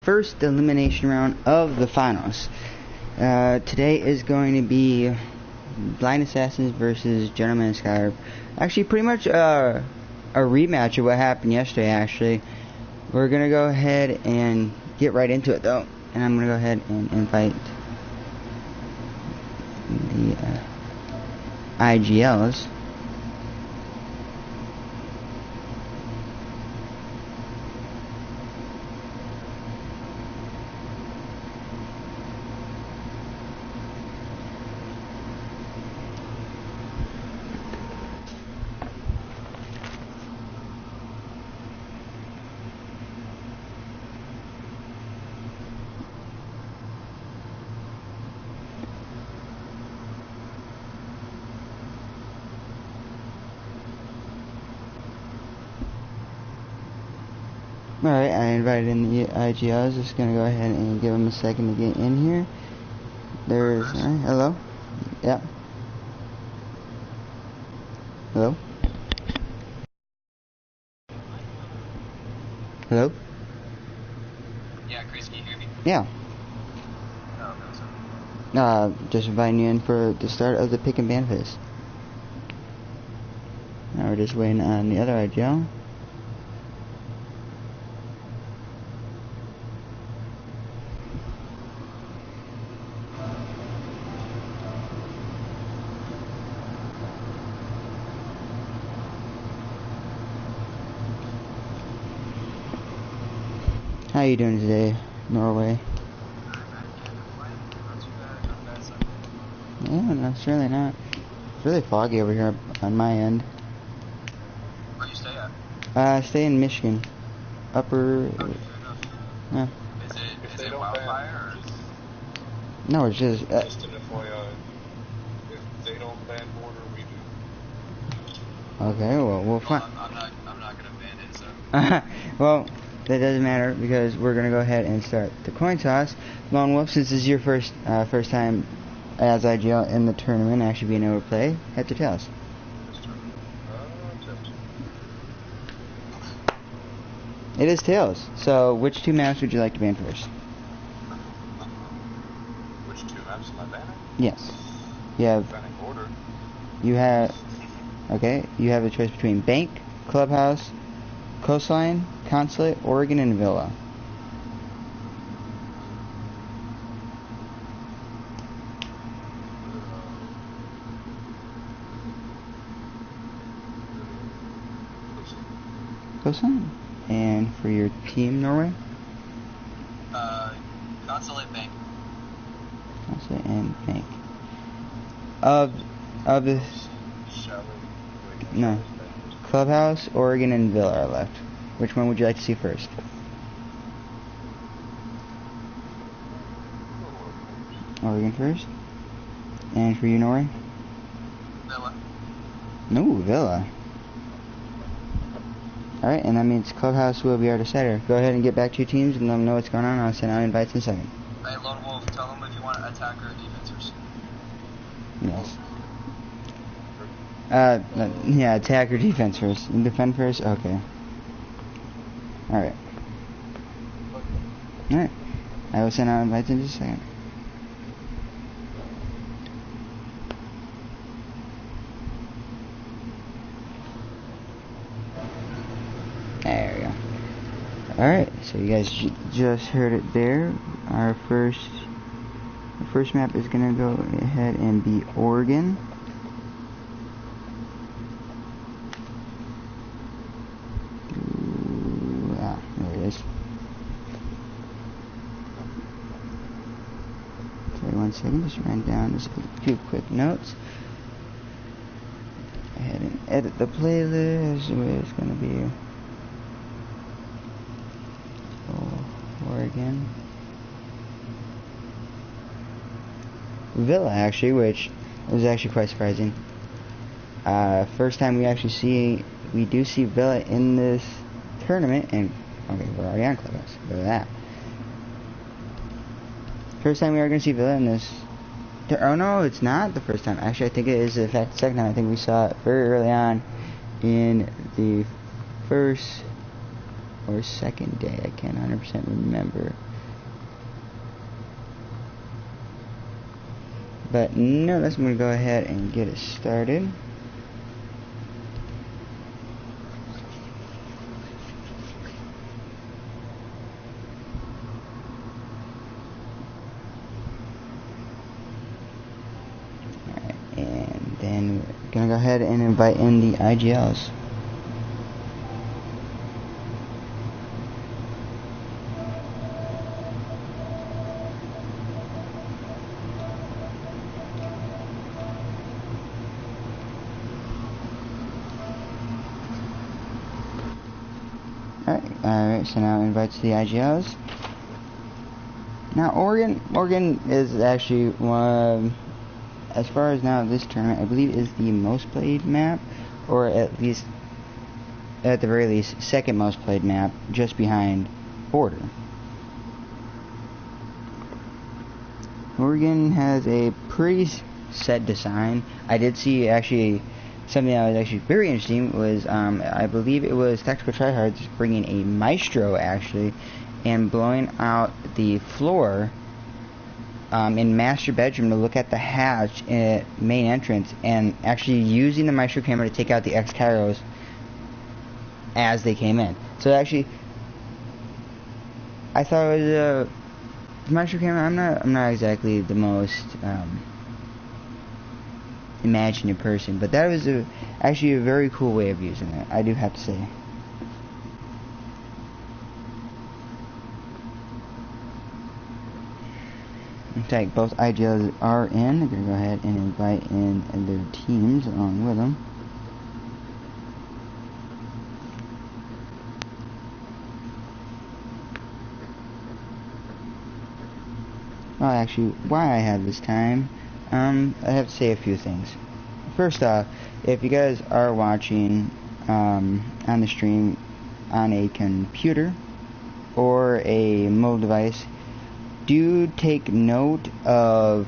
first elimination round of the finals. Today is going to be Blind Assassins versus Gentlemen of Skyrim. Actually, pretty much a rematch of what happened yesterday, actually. We're going to go ahead and get right into it, though. And I'm going to go ahead and invite the IGLs. Alright, I invited in the IGLs. Just gonna go ahead and give them a second to get in here. There's, hello? Yeah. Hello? Hello? Yeah, Chris, can you hear me? Yeah. Oh, no, sorry. Just inviting you in for the start of the pick and ban phase. Now we're just waiting on the other IGL. How you doing today, Norway? Yeah, no, certainly not. It's really foggy over here on my end. Where you stay at? I stay in Michigan. Upper... Yeah. Is it wildfire or? No, it's just... Just an FYI. If they don't ban border, we do. Okay, well, we'll find... I'm not gonna ban it, so. Well, that doesn't matter because we're gonna go ahead and start the coin toss. Lone Wolf, since this is your first time as IGL in the tournament, actually being able to play, heads or tails? It is tails. So, which two maps would you like to ban first? Which two maps am I banning? Yes. You have... Banning border. You have... Okay, you have a choice between Bank, Clubhouse, Coastline, Consulate, Oregon, and Villa. Coastline. And for your team, Norway? Consulate Bank. Consulate and Bank. Of the... No. Clubhouse, Oregon, and Villa are left. Which one would you like to see first? Oregon first. And for you, Norway? Villa. No, Villa. Alright, and that means Clubhouse will be our decider. Go ahead and get back to your teams and let them know what's going on. I'll send out invites in a second. Hey, Lone Wolf, tell them if you want attacker or defense first. Yes. Yeah, attack or defense first. Defend first? Okay. Alright. Alright. I will send out invites in just a second. There we go. Alright, so you guys just heard it there. Our first map is going to go ahead and be Oregon. There it is. Okay, 1 second, just write down just a few quick notes. Go ahead and edit the playlist where it's going to be Oregon. Villa, actually, which was actually quite surprising. First time we do see Villa in this tournament, and okay, we're already on Clubhouse. Look at that. First time we are going to see Villa in this. Oh no, it's not the first time. Actually, I think it is in fact the second time. I think we saw it very early on in the first or second day. I can't 100% remember. But nonetheless, I'm going to go ahead and get it started. Alright, and then we're going to go ahead and invite in the IGLs. Alright, so now invite to the IGLs. Now Oregon is actually one, as far as now this tournament, I believe is the most played map, or at the very least, second most played map, just behind Border. Oregon has a pretty set design. I did see actually something that was actually very interesting was I believe it was Tactical Tryhards bringing a Maestro actually and blowing out the floor in master bedroom to look at the hatch at main entrance and actually using the Maestro camera to take out the X-Kairos as they came in. So actually, I thought it was a Maestro camera. I'm not exactly the most imaginative person, but that was actually a very cool way of using it, I do have to say. In fact, both IGLs are in. I'm going to go ahead and invite in their teams along with them. Well, actually, why I have this time, I have to say a few things. First off, if you guys are watching on the stream on a computer or a mobile device, do take note of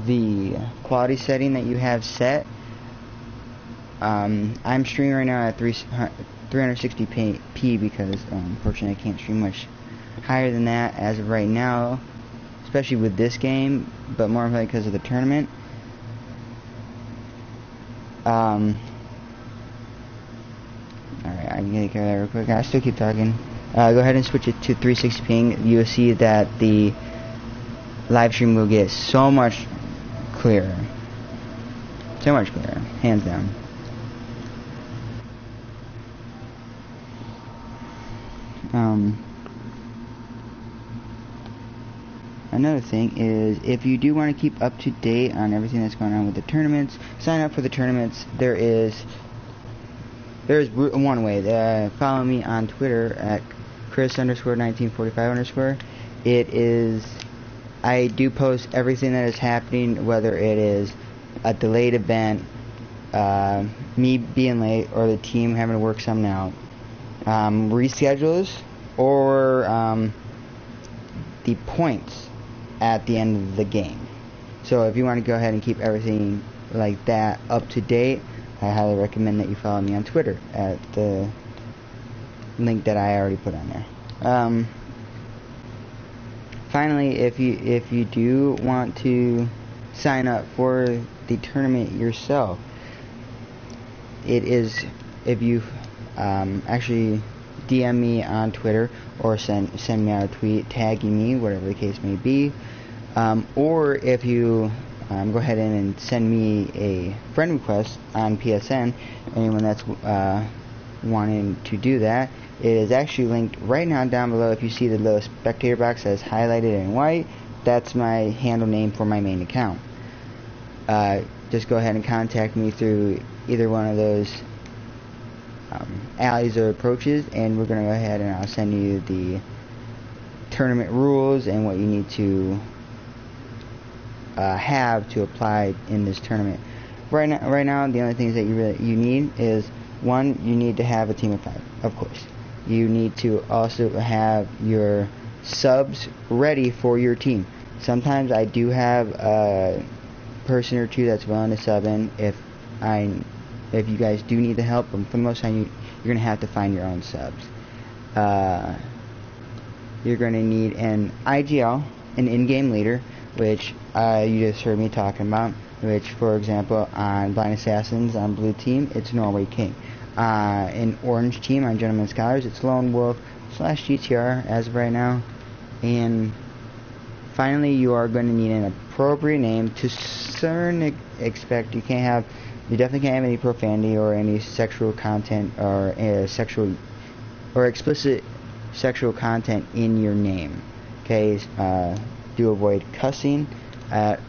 the quality setting that you have set. I'm streaming right now at 360p because unfortunately I can't stream much higher than that as of right now, especially with this game, but more importantly because of the tournament. Alright, I'm gonna care of that real quick. I still keep talking. Go ahead and switch it to 360 ping. You'll see that the live stream will get so much clearer. So much clearer, hands down. Another thing is, if you do want to keep up to date on everything that's going on with the tournaments, sign up for the tournaments. There's one way. Follow me on Twitter at Chris_1945_. I do post everything that is happening, whether it is a delayed event, me being late, or the team having to work something out, reschedules, or the points at the end of the game. So if you want to go ahead and keep everything like that up to date, I highly recommend that you follow me on Twitter at the link that I already put on there. Finally, if you do want to sign up for the tournament yourself, it is, if you actually DM me on Twitter or send me out a tweet tagging me, whatever the case may be, or if you go ahead and send me a friend request on PSN, anyone that's wanting to do that, it is actually linked right now down below. If you see the little spectator box that's highlighted in white, that's my handle name for my main account. Just go ahead and contact me through either one of those alleys or approaches, and we're going to go ahead and I'll send you the tournament rules and what you need to have to apply in this tournament. Right now, the only things that you need is, one, you need to have a team of 5, of course. You need to also have your subs ready for your team. Sometimes I do have a person or two that's willing to sub in if you guys do need the help, but for the most time you're going to have to find your own subs. You're going to need an IGL, an in-game leader, which you just heard me talking about. Which, for example, on Blind Assassins on blue team, it's Norway King. In orange team on Gentleman Scholars, it's Lone Wolf / GTR as of right now. And finally, you are going to need an appropriate name to certain expect. You definitely can't have any profanity or any sexual content or sexual or explicit sexual content in your name. Okay, do avoid cussing that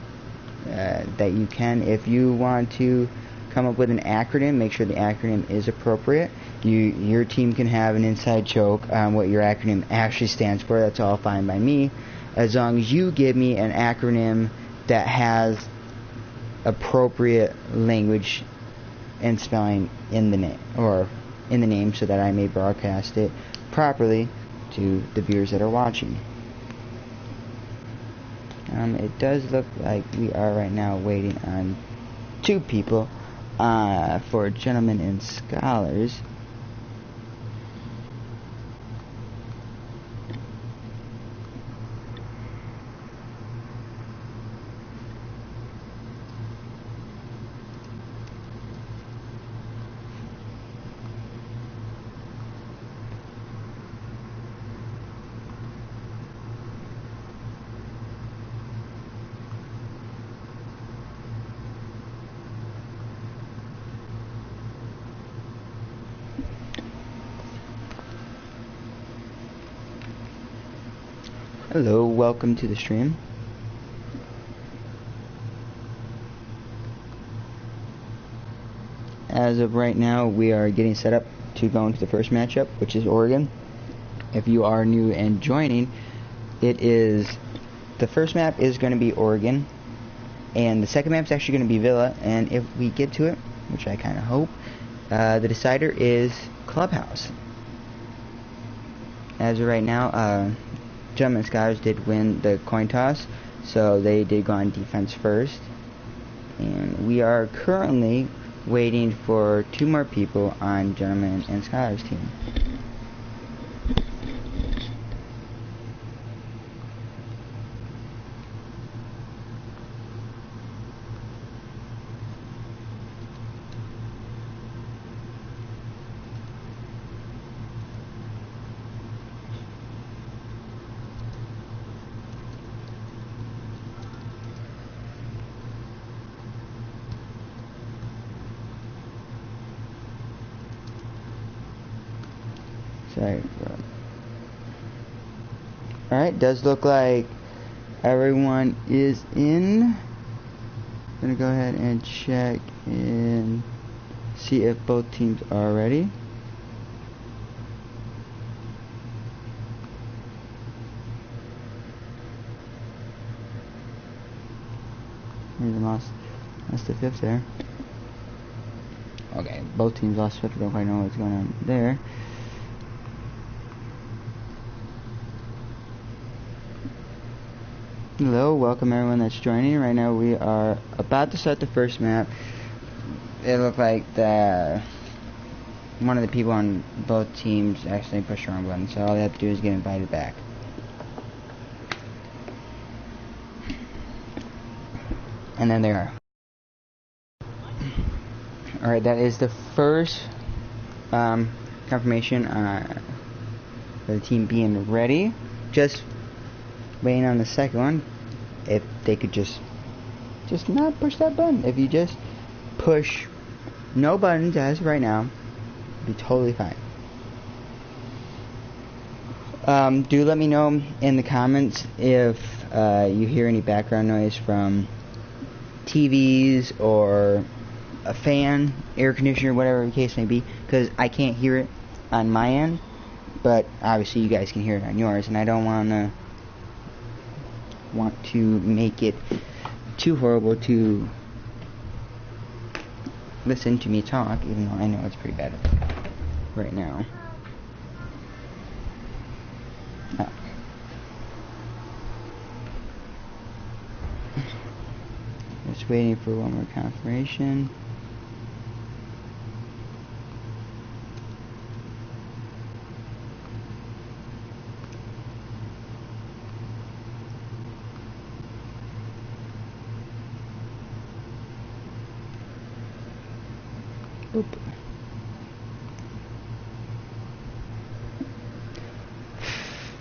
you can. If you want to come up with an acronym, make sure the acronym is appropriate. Your team can have an inside joke on what your acronym actually stands for. That's all fine by me, as long as you give me an acronym that has appropriate language and spelling in the name, so that I may broadcast it properly to the viewers that are watching. It does look like we are right now waiting on 2 people for Gentlemen and Scholars. Hello, welcome to the stream. As of right now, we are getting set up to go into the first matchup, which is Oregon. If you are new and joining, the first map is going to be Oregon, and the second map is actually going to be Villa, and if we get to it, which I kind of hope, the decider is Clubhouse. As of right now, Gentlemen Scholars did win the coin toss, so they did go on defense first. And we are currently waiting for 2 more people on Gentlemen and Scholars team. Alright, does look like everyone is in. Gonna go ahead and check and see if both teams are ready. Lost the 5th there. Okay, both teams lost 5th. Don't quite know what's going on there. Hello, welcome everyone that's joining. Right now we are about to start the first map. It looked like one of the people on both teams actually pushed the wrong button, so all they have to do is get invited back. And then they are. Alright, that is the first confirmation for the team being ready. Just waiting on the second one. If they could just not push that button. If you just push no buttons as of right now, it'd be totally fine. Do let me know in the comments if you hear any background noise from TVs or a fan, air conditioner, whatever the case may be, because I can't hear it on my end, but obviously you guys can hear it on yours, and I don't want to make it too horrible to listen to me talk, even though I know it's pretty bad right now. Oh. Just waiting for one more confirmation. Boop.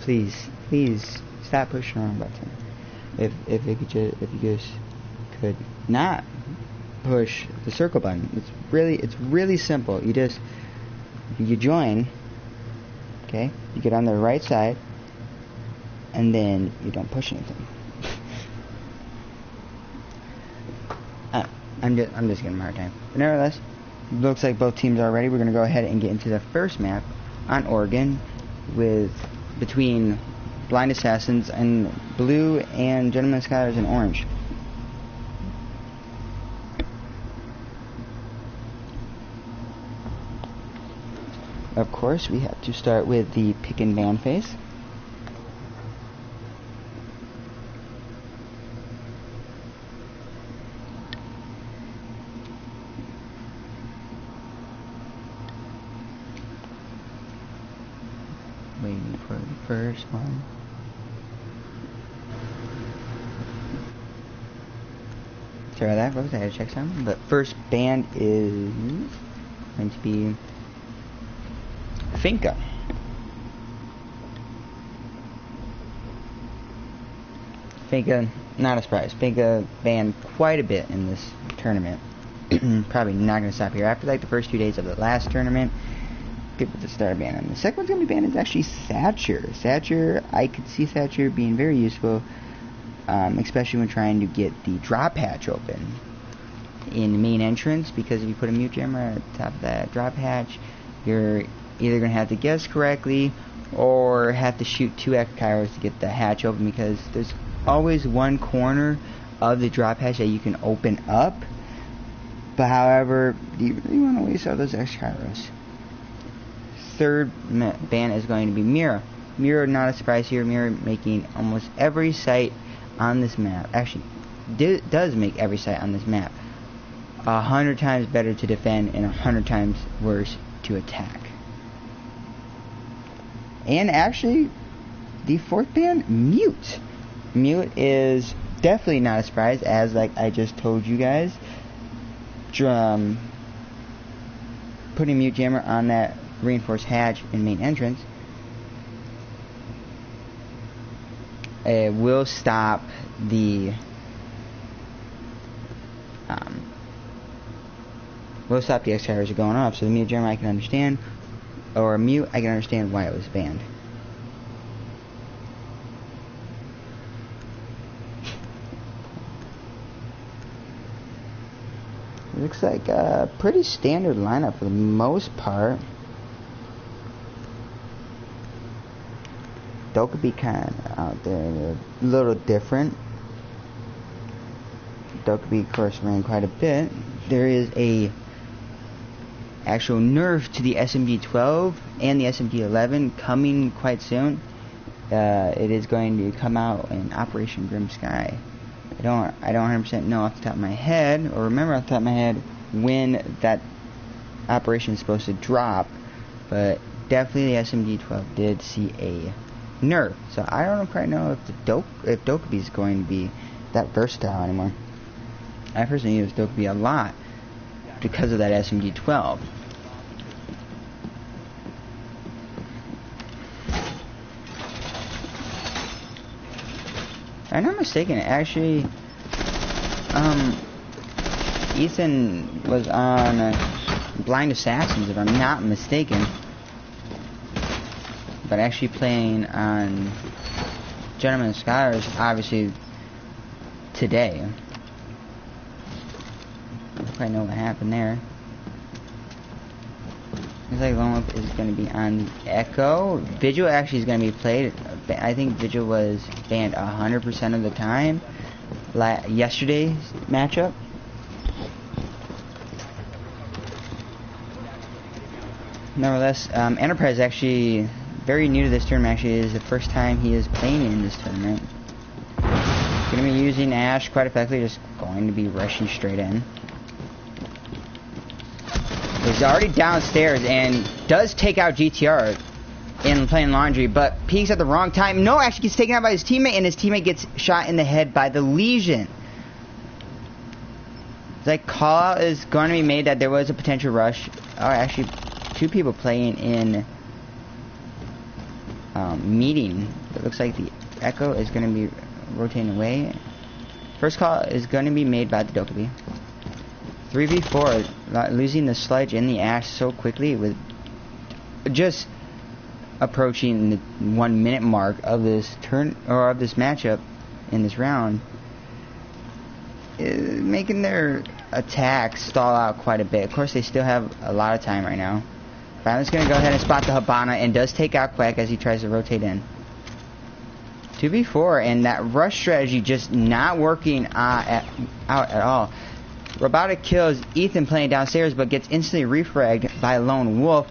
Please stop pushing the wrong button. If you just could not push the circle button. It's really simple. You join, okay? You get on the right side, and then you don't push anything. I'm just getting a hard time. But nevertheless, looks like both teams are ready. We're gonna go ahead and get into the first map on Oregon between Blind Assassins in blue and Gentleman Skyers in orange. Of course, we have to start with the pick and ban phase. Waiting for the first one. Sorry about that, folks. I had to check something. But first band is going to be Finka. Finka, not a surprise. Finka banned quite a bit in this tournament. Probably not going to stop here. After like the first 2 days of the last tournament, people just started banning. The second one's going to be banned is actually Thatcher. Thatcher, I could see Thatcher being very useful, especially when trying to get the drop hatch open in the main entrance, because if you put a mute jammer at the top of that drop hatch, you're either going to have to guess correctly or have to shoot 2 Ekkyros to get the hatch open, because there's always one corner of the drop hatch that you can open up. But however, do you really want to waste all those Ekkyros? Third ban is going to be Mira. Mira, not a surprise here. Mira making almost every site on this map. Actually, does make every site on this map 100 times better to defend and 100 times worse to attack. And actually, the fourth ban, Mute. Mute is definitely not a surprise, as like I just told you guys. Putting Mute Jammer on that reinforced hatch in main entrance, it will stop the X-Tires are going off. So the Mute Jammer I can understand, or Mute I can understand why it was banned. Looks like a pretty standard lineup for the most part. Dokkaebi kind of out there, a little different. Dokkaebi, of course, ran quite a bit. There is a actual nerf to the SMG-12 and the SMG-11 coming quite soon. It is going to come out in Operation Grim Sky. I don't 100% know off the top of my head, or remember off the top of my head, when that operation is supposed to drop, but definitely the SMG-12 did see a nerf. So I don't quite know if Dokkaebi is going to be that versatile anymore. I personally use Dokkaebi a lot because of that SMG-12. If I'm not mistaken, actually, Ethan was on Blind Assassins, if I'm not mistaken, but actually playing on Gentleman Scholars, obviously, today. I don't quite know what happened there. Looks like Lone Wolf is going to be on Echo. Vigil actually is going to be played. I think Vigil was banned 100% of the time. Yesterday's matchup. Nevertheless, Enterprise actually very new to this tournament. Actually, is the first time he is playing in this tournament. Going to be using Ash quite effectively, just going to be rushing straight in. He's already downstairs and does take out GTR in playing Laundry, but peeks at the wrong time. No, actually gets taken out by his teammate, and his teammate gets shot in the head by the Legion. Like, call out is going to be made that there was a potential rush. Oh, actually, 2 people playing in meeting. It looks like the Echo is going to be rotating away. First call is going to be made by the Dokkaebi. 3v4, losing the Sludge and the Ash so quickly with just approaching the 1 minute mark of this turn or of this matchup in this round, making their attack stall out quite a bit. Of course, they still have a lot of time right now. Violent's going to go ahead and spot the Hibana and does take out Quack as he tries to rotate in. 2v4, and that rush strategy just not working out at all. Robotic kills Ethan playing downstairs, but gets instantly refragged by Lone Wolf.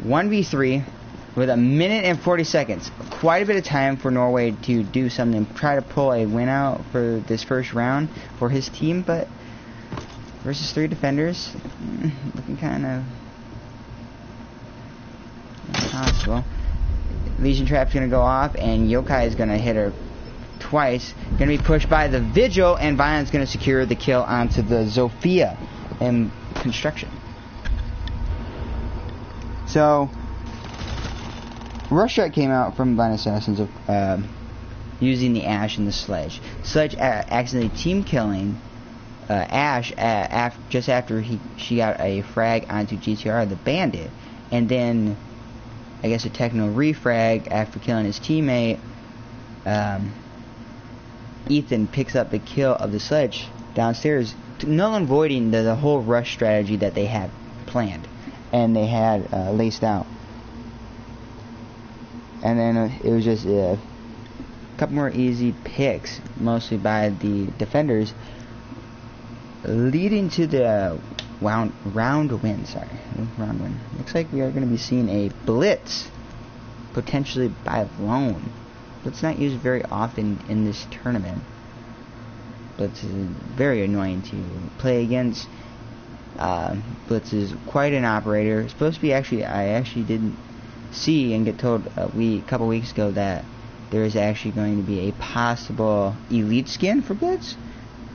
1v3 with 1 minute and 40 seconds. Quite a bit of time for Norway to do something, try to pull a win out for this first round for his team, but versus 3 defenders, looking kind of impossible. Legion Trap's going to go off, and Yokai is going to hit her twice. Going to be pushed by the Vigil, and Violent's going to secure the kill onto the Zofia in construction. So, Rush Strike came out from Blind Assassins of using the Ash and the Sledge. Sledge accidentally team killing Ash just after she got a frag onto GTR, the Bandit, and then I guess a techno refrag after killing his teammate. Ethan picks up the kill of the Sledge downstairs, null and voiding the whole rush strategy that they had planned and they had laced out. And then it was just a couple more easy picks, mostly by the defenders, leading to the round win. Looks like we are going to be seeing a Blitz, potentially by Lone. Blitz not used very often in this tournament. Blitz is very annoying to play against. Blitz is quite an operator. It's supposed to be I actually didn't see and get told a couple weeks ago that there is actually going to be a possible elite skin for Blitz,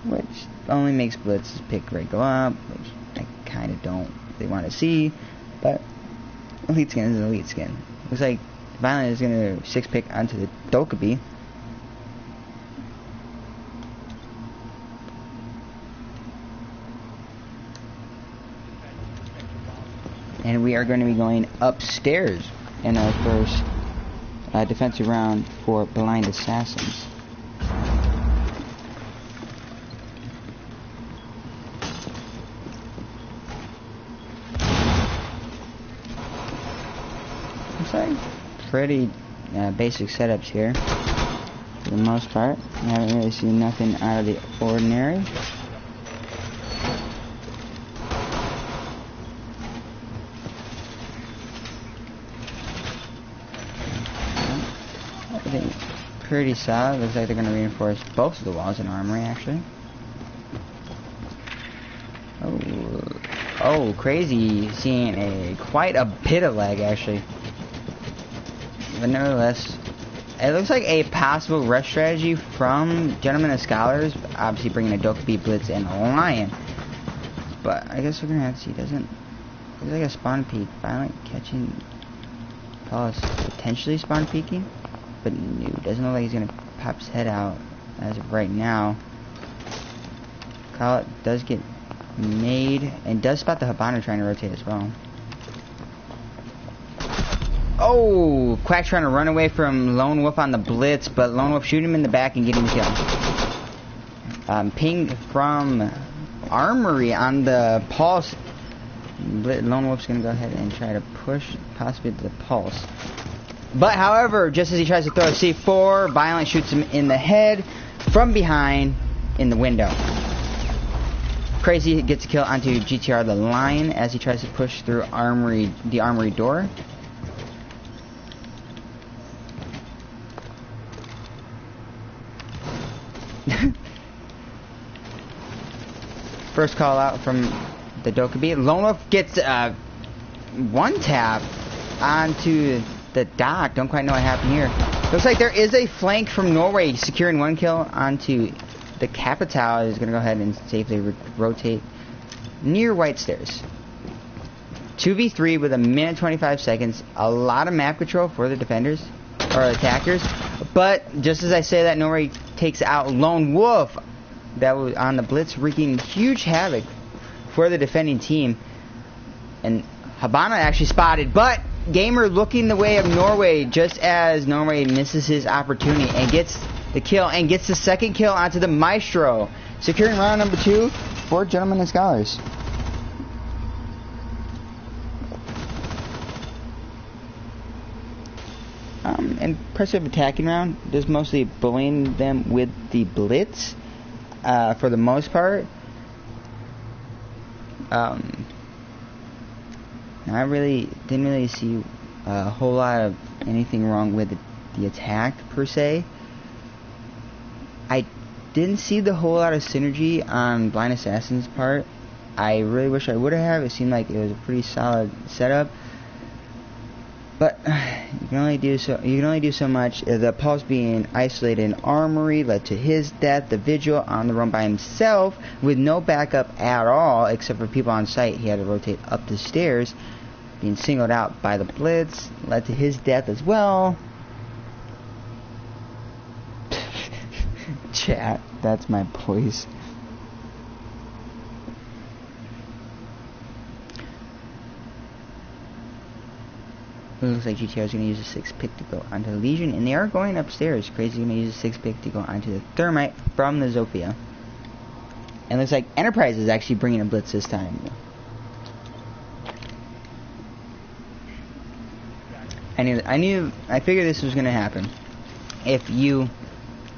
which only makes Blitz's pick rate go up, which I kind of don't really want to see, but elite skin is an elite skin. Looks like Violent is going to 6-pick onto the Dokkaebi. And we are going to be going upstairs in our first defensive round for Blind Assassins. Looks like pretty basic setups here for the most part. I haven't really seen nothing out of the ordinary. Everything pretty solid. Looks like they're going to reinforce both of the walls in armory, actually. Oh, crazy! Seeing quite a bit of lag, actually. But nevertheless, it looks like a possible rush strategy from Gentlemen of Scholars. Obviously, bringing a Dokkaebi, Blitz, and a Lion. But I guess we're gonna have to see. Doesn't looks like a spawn peek. Violent catching Paulus potentially spawn peeking, but no, doesn't look like he's gonna pop his head out as of right now. Call it does get made and does spot the Hibana trying to rotate as well. Oh, Quack trying to run away from Lone Wolf on the Blitz, but Lone Wolf shooting him in the back and getting the kill. Ping from Armory on the Pulse. Lone Wolf's going to go ahead and try to push possibly the Pulse. But however, just as he tries to throw a C4, Violent shoots him in the head from behind in the window. Crazy gets a kill onto GTR the Lion as he tries to push through the Armory door. First call out from the Dokkaebi. Lone Wolf gets one tap onto the dock. Don't quite know what happened here. Looks like there is a flank from Norway securing one kill onto the Capital is going to go ahead and safely rotate near White Stairs. 2v3 with a minute 25 seconds. A lot of map control for the defenders or attackers. But just as I say that, Nori takes out Lone Wolf that was on the blitz, wreaking huge havoc for the defending team. And Habana actually spotted, but Gamer looking the way of Norway just as Norway misses his opportunity and gets the kill and gets the second kill onto the Maestro, securing round number 2 for Gentlemen and Scholars. Impressive attacking round. Just mostly bullying them with the blitz for the most part. I didn't really see a whole lot of anything wrong with the attack per se. I didn't see the whole lot of synergy on Blind Assassin's part. I really wish I would have. It seemed like it was a pretty solid setup. But you can only do so much. The Pulse being isolated in Armory led to his death. The Vigil on the run by himself with no backup at all except for people on site. He had to rotate up the stairs. Being singled out by the Blitz led to his death as well. Chat, that's my voice. It looks like GTR is going to use a 6-pick to go onto the Legion, and they are going upstairs. Crazy going to use a 6-pick to go onto the Thermite from the Zofia. And it looks like Enterprise is actually bringing a blitz this time. I figured this was going to happen. If you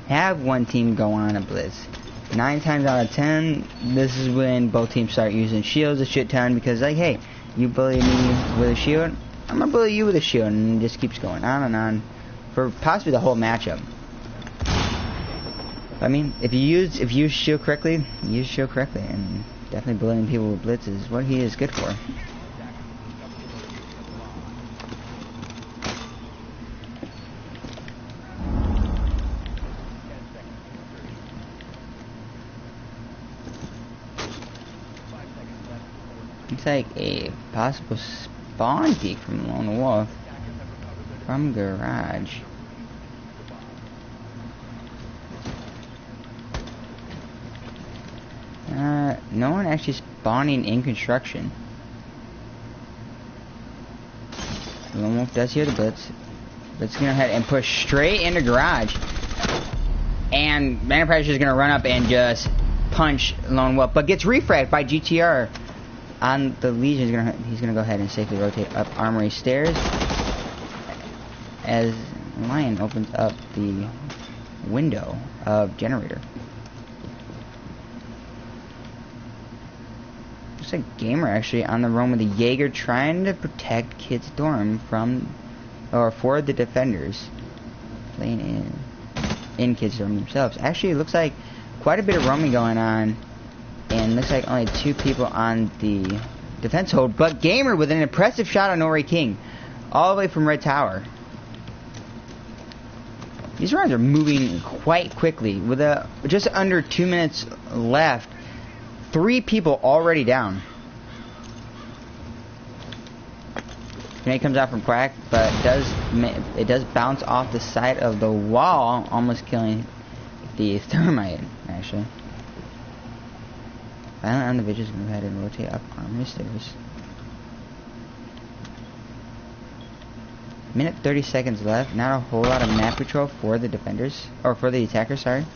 have one team go on a blitz, 9 times out of 10, this is when both teams start using shields a shit ton, because like, hey, you bully me with a shield, I'm gonna bully you with a shield, and it just keeps going on and on for possibly the whole matchup. I mean, if you use shield correctly, use shield correctly, and definitely bullying people with blitz is what he is good for. Looks like a possible spawn peek from Lone Wolf from Garage. No one actually spawning in construction. Lone Wolf does hear the blitz. Let's go ahead and push straight into Garage. And Enterprise is just gonna run up and just punch Lone Wolf, but gets refragged by GTR. On the Legion, he's gonna go ahead and safely rotate up Armory stairs as Lion opens up the window of Generator. Looks like Gamer actually on the roam with the Jaeger, trying to protect Kid's dorm for the defenders, playing in Kid's dorm themselves. Actually, it looks like quite a bit of roaming going on. And looks like only 2 people on the defense hold, but Gamer with an impressive shot on Nori King, all the way from Red Tower. These rounds are moving quite quickly, with just under 2 minutes left. 3 people already down. Grenade comes out from Quack, but it does bounce off the side of the wall, almost killing the Thermite, actually. Finally on the Vigils, going to go ahead and rotate up Armory stairs. Minute 30 seconds left. Not a whole lot of map control for the defenders, or for the attackers, sorry.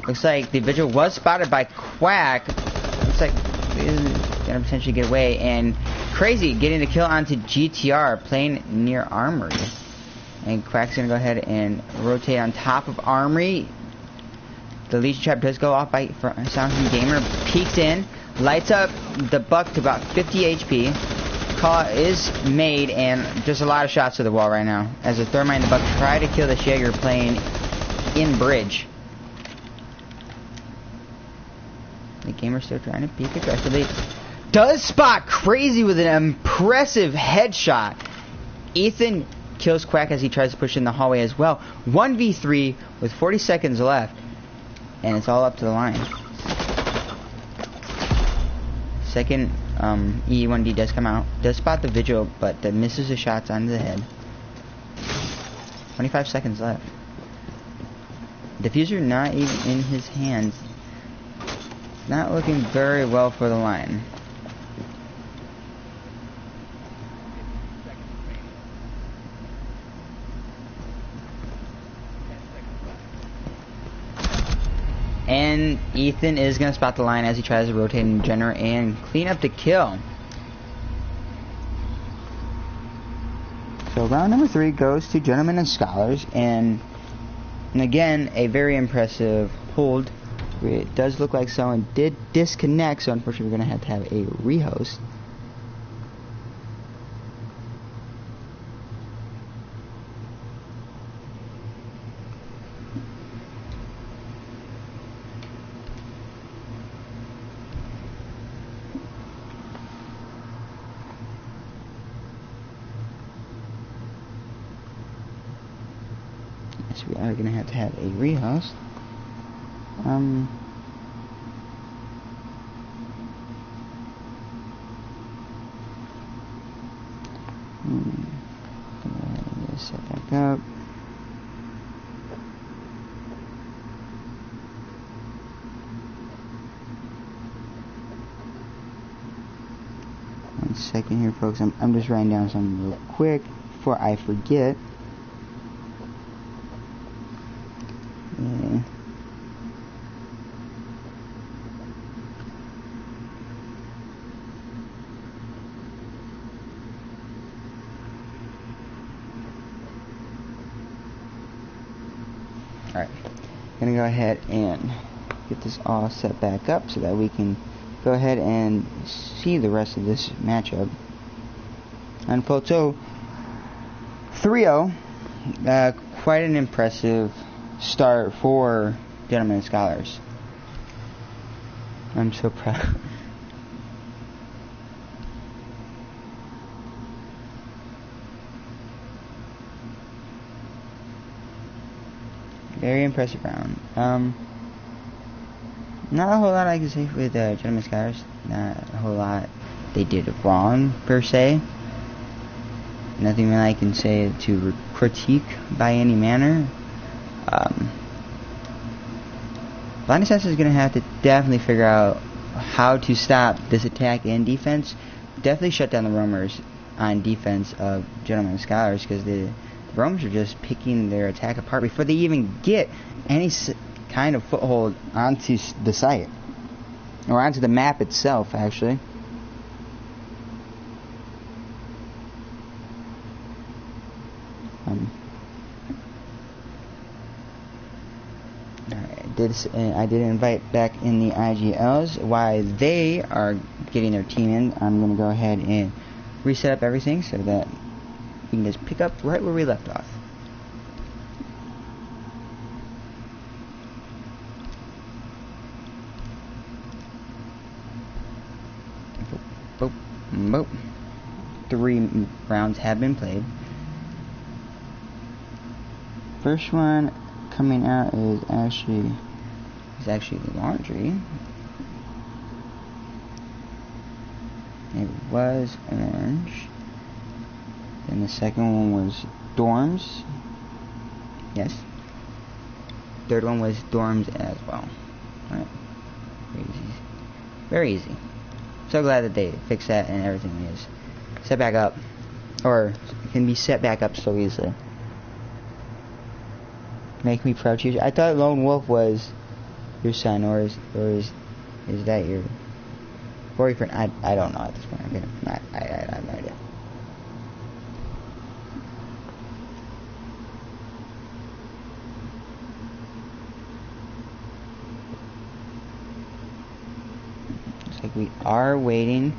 Looks like the Vigil was spotted by Quack. Looks like he's going to potentially get away. And Crazy getting the kill onto GTR, playing near Armory. And Quack's going to go ahead and rotate on top of Armory. The Legion trap does go off by sound from Gamer. Peeks in, lights up the Buck to about 50 HP. Call is made, and just a lot of shots to the wall right now as the Thermite and the Buck try to kill the Jaeger playing in Bridge. The Gamer still trying to peek aggressively. Does spot Crazy with an impressive headshot. Ethan kills Quack as he tries to push in the hallway as well. 1v3 with 40 seconds left. And it's all up to the line. Second E1D does come out. Does spot the Vigil, but that misses the shots onto the head. 25 seconds left. Diffuser not even in his hands. Not looking very well for the line. And Ethan is going to spot the line as he tries to rotate in Jenner and clean up the kill. So round number 3 goes to Gentlemen and Scholars, and again, a very impressive hold. It does look like someone did disconnect, so unfortunately we're going to have a rehost. We are going to have a rehost. Set back up. One second here, folks. I'm just writing down something real quick before I forget. Alright, gonna go ahead and get this all set back up so that we can go ahead and see the rest of this matchup. And Photo 3-0, quite an impressive start for Gentlemen and Scholars. I'm so proud. Very impressive round. Not a whole lot I can say with Gentlemen and Scholars. Not a whole lot they did wrong per se. Nothing that I can say to critique by any manner. Blind Assassin is going to have to definitely figure out how to stop this attack and defense. Definitely shut down the roamers on defense of Gentlemen and Scholars, because the roamers are just picking their attack apart before they even get any kind of foothold onto the site, or onto the map itself, actually. I did invite back in the IGLs. While they are getting their team in, I'm going to go ahead and reset up everything so that we can just pick up right where we left off. Boop, boop. 3 rounds have been played. First one coming out is actually Laundry. It was Orange. Then the second one was Dorms. Yes. Third one was Dorms as well. Alright. Very easy. Very easy. So glad that they fixed that and everything is set back up. Or can be set back up so easily. Make me proud, Chief. I thought Lone Wolf was your son, or is that your boyfriend? I don't know at this point. I have no idea. Looks like we are waiting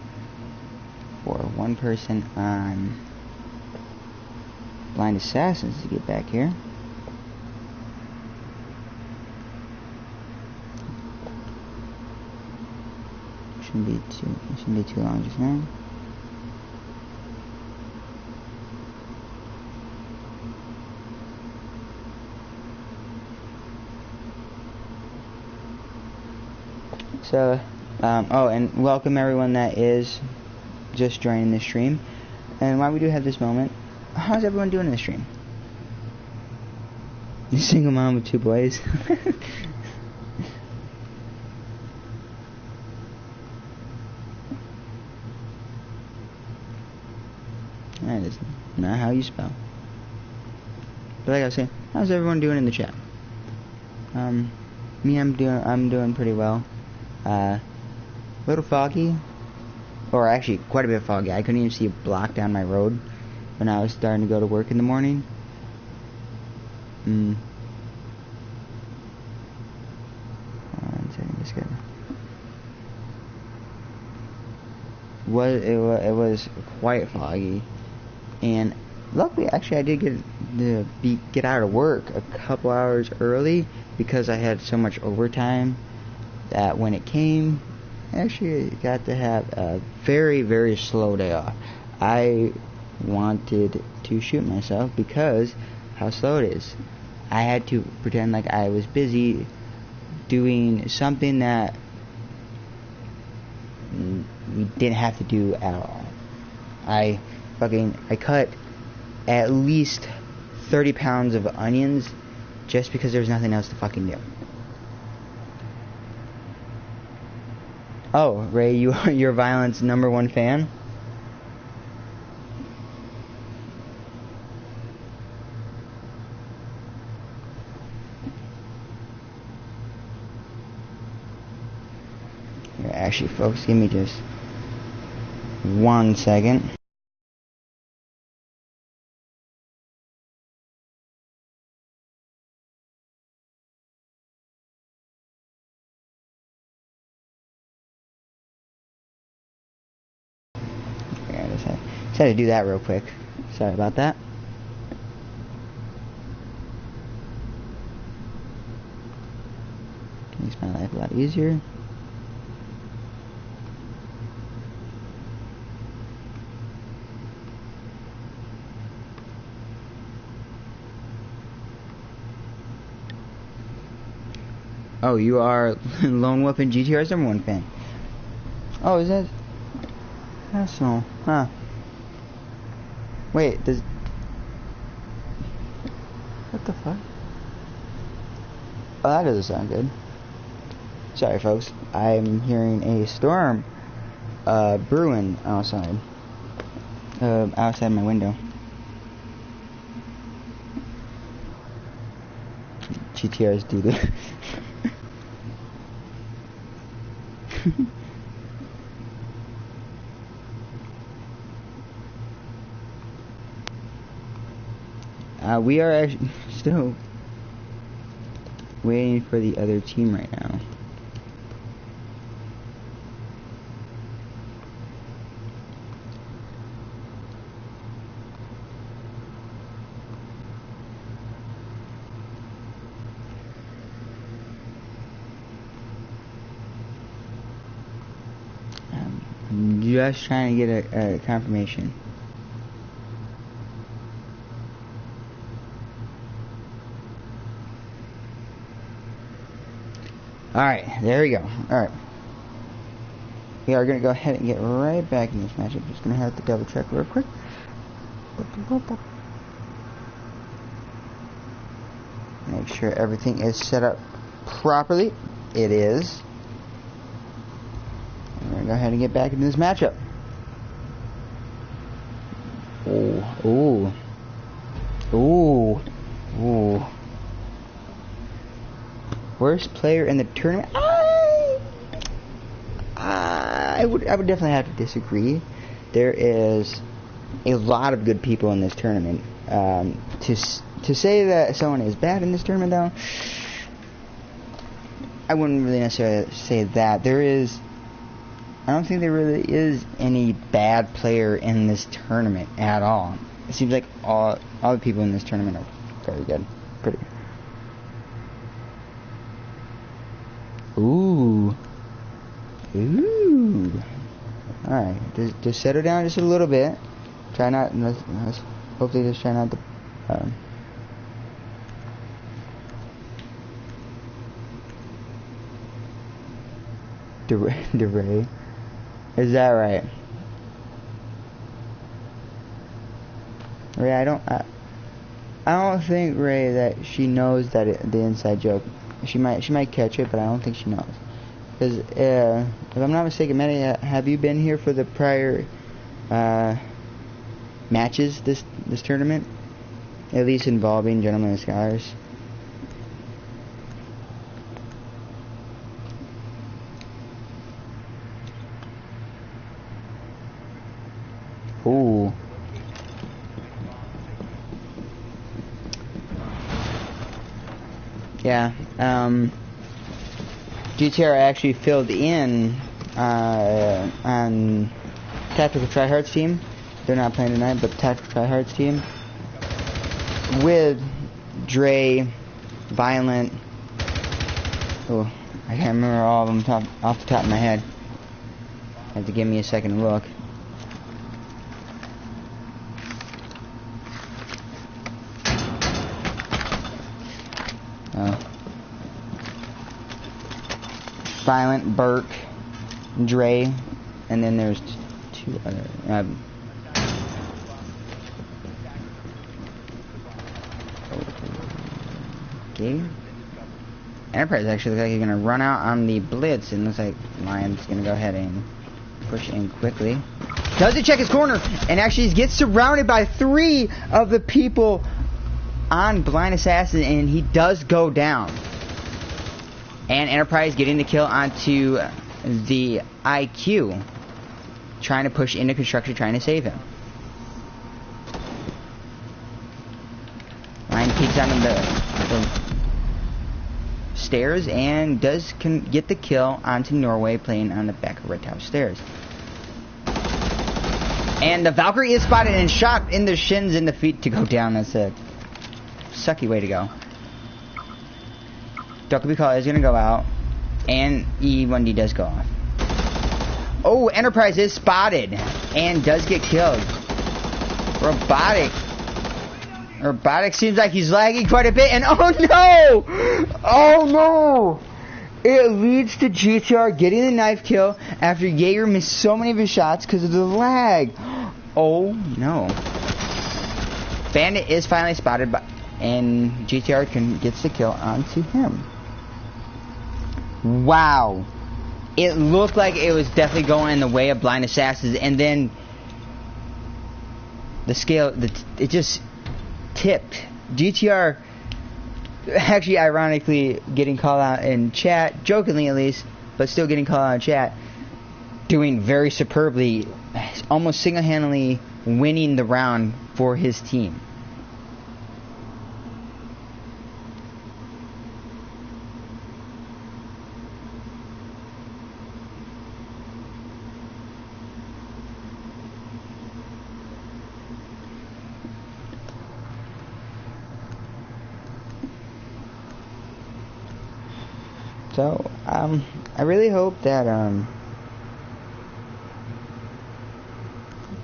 for one person on Blind Assassins to get back here. Shouldn't be too long just now. So, oh, and welcome everyone that is just joining the stream. And while we do have this moment, how's everyone doing in the stream? You single mom with 2 boys. That is not how you spell. But like I was saying, how's everyone doing in the chat? Me, I'm doing pretty well. Little foggy, or actually quite a bit foggy. I couldn't even see a block down my road when I was starting to go to work in the morning. Hold on a second, just gonna. It was quite foggy, and luckily, actually, I did get out of work a couple hours early because I had so much overtime that when it came, I actually got to have a very, very slow day off. I wanted to shoot myself because how slow it is. I had to pretend like I was busy doing something that we didn't have to do at all. I cut at least 30 pounds of onions just because there was nothing else to fucking do. Oh, Ray, you're Violent's #1 fan? Here, actually, folks, give me just 1 second. Just had to do that real quick. Sorry about that. Makes my life a lot easier. Oh, you are Lone Wolf and GTR's #1 fan. Oh, is that? That's no. Huh. Wait, does... What the fuck? Oh, that doesn't sound good. Sorry, folks. I'm hearing a storm brewing outside. Outside my window. GTR's do the... we are actually still waiting for the other team right now. Just trying to get a confirmation. Alright, there we go. Alright. We are going to go ahead and get right back in this matchup. Just going to have to double check real quick. Make sure everything is set up properly. It is. We're going to go ahead and get back into this matchup. Ooh. Worst player in the tournament? I would definitely have to disagree. There is a lot of good people in this tournament. To say that someone is bad in this tournament, though, I wouldn't really necessarily say that. I don't think there really is any bad player in this tournament at all. It seems like all the people in this tournament are very good. Pretty good. Ooh. Alright, just settle down just a little bit. Try not, hopefully just try not to, DeRay. Is that right? Ray, I don't think, Ray, that she knows that the inside joke. She might catch it, but I don't think she knows. Because if I'm not mistaken, Maddie, have you been here for the prior matches this tournament? At least involving Gentlemen and Scholars. Ooh. Yeah, GTR actually filled in on Tactical Tryhards team. They're not playing tonight, but Tactical Tryhards team with Dre, Violent. Oh, I can't remember all of them off the top of my head. Have to give me a second to look. Violent, Burke, Dre, and then there's two other. Okay. Enterprise actually looks like he's gonna run out on the blitz, and looks like Lion's gonna go ahead and push in quickly. Does he check his corner, and actually gets surrounded by 3 of the people on Blind Assassin, and he does go down. And Enterprise getting the kill onto the IQ, trying to push into construction, trying to save him. Lion peeks on the stairs and does get the kill onto Norway, playing on the back of Red Tower stairs. And the Valkyrie is spotted and shot in the shins and the feet to go down. That's a sucky way to go. Dokubi Call is going to go out, and E1D does go off. Oh, Enterprise is spotted, and does get killed. Robotic seems like he's lagging quite a bit, and oh no! Oh no! It leads to GTR getting the knife kill after Jaeger missed so many of his shots because of the lag. Oh no. Bandit is finally spotted, and GTR gets the kill onto him. Wow. It looked like it was definitely going in the way of Blind Assassins, and then the scale, it just tipped. GTR actually ironically getting called out in chat, jokingly at least, but still getting called out in chat, doing very superbly, almost single-handedly winning the round for his team. So, I really hope that,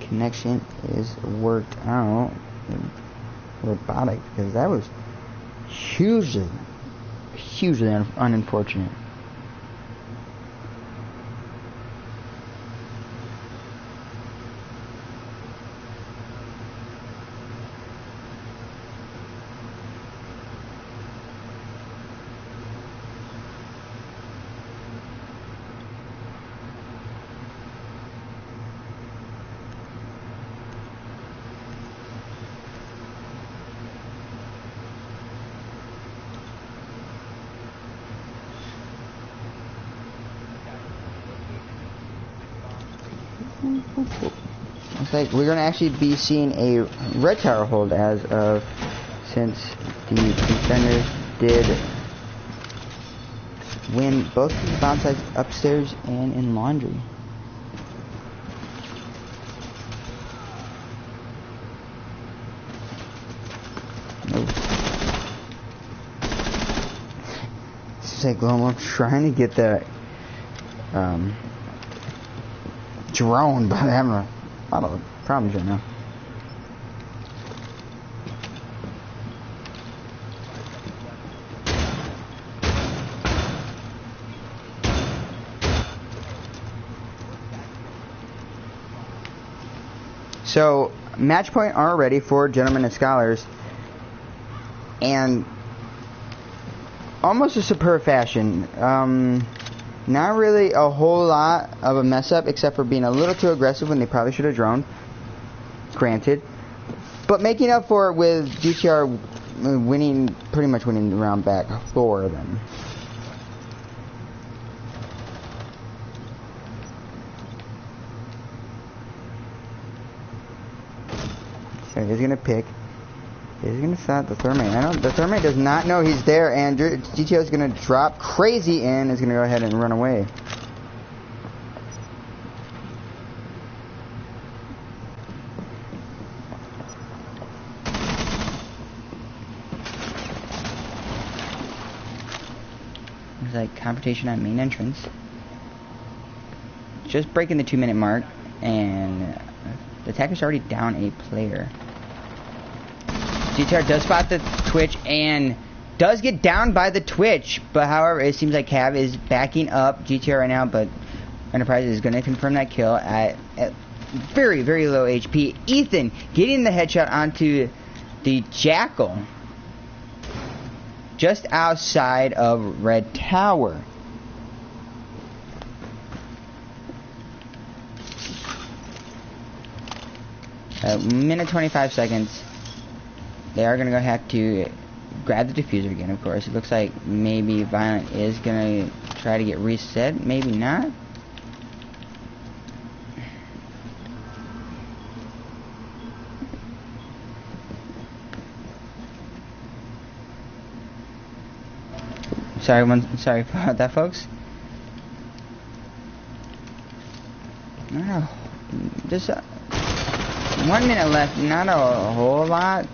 connection is worked out in Robotic, because that was hugely unfortunate. Looks like we're going to actually be seeing a red tower hold as of, since the defenders did win both the bomb sites upstairs and in laundry. It's like Glomo trying to get the drone, but I'm having a lot of problems right now. So, match point already for Gentlemen and Scholars. And almost a superb fashion. Not really a whole lot of a mess up, except for being a little too aggressive when they probably should have droned. Granted. But making up for it with GTR pretty much winning the round back for them. So he's gonna pick. He's gonna stop the Thermite. I know the Thermite does not know he's there, and GTO is gonna drop crazy and is gonna go ahead and run away. There's like confrontation on main entrance. Just breaking the 2-minute mark, and the attacker's already down a player. GTR does spot the Twitch and does get down by the Twitch, but however, it seems like Cav is backing up GTR right now, but Enterprise is going to confirm that kill at very, very low HP. Ethan getting the headshot onto the Jackal just outside of Red Tower. Minute 25 seconds. They are going to go have to grab the diffuser again, of course. It looks like maybe Violent is going to try to get reset. Maybe not. Sorry about that, folks. I don't know. Just 1 minute left. Not a whole lot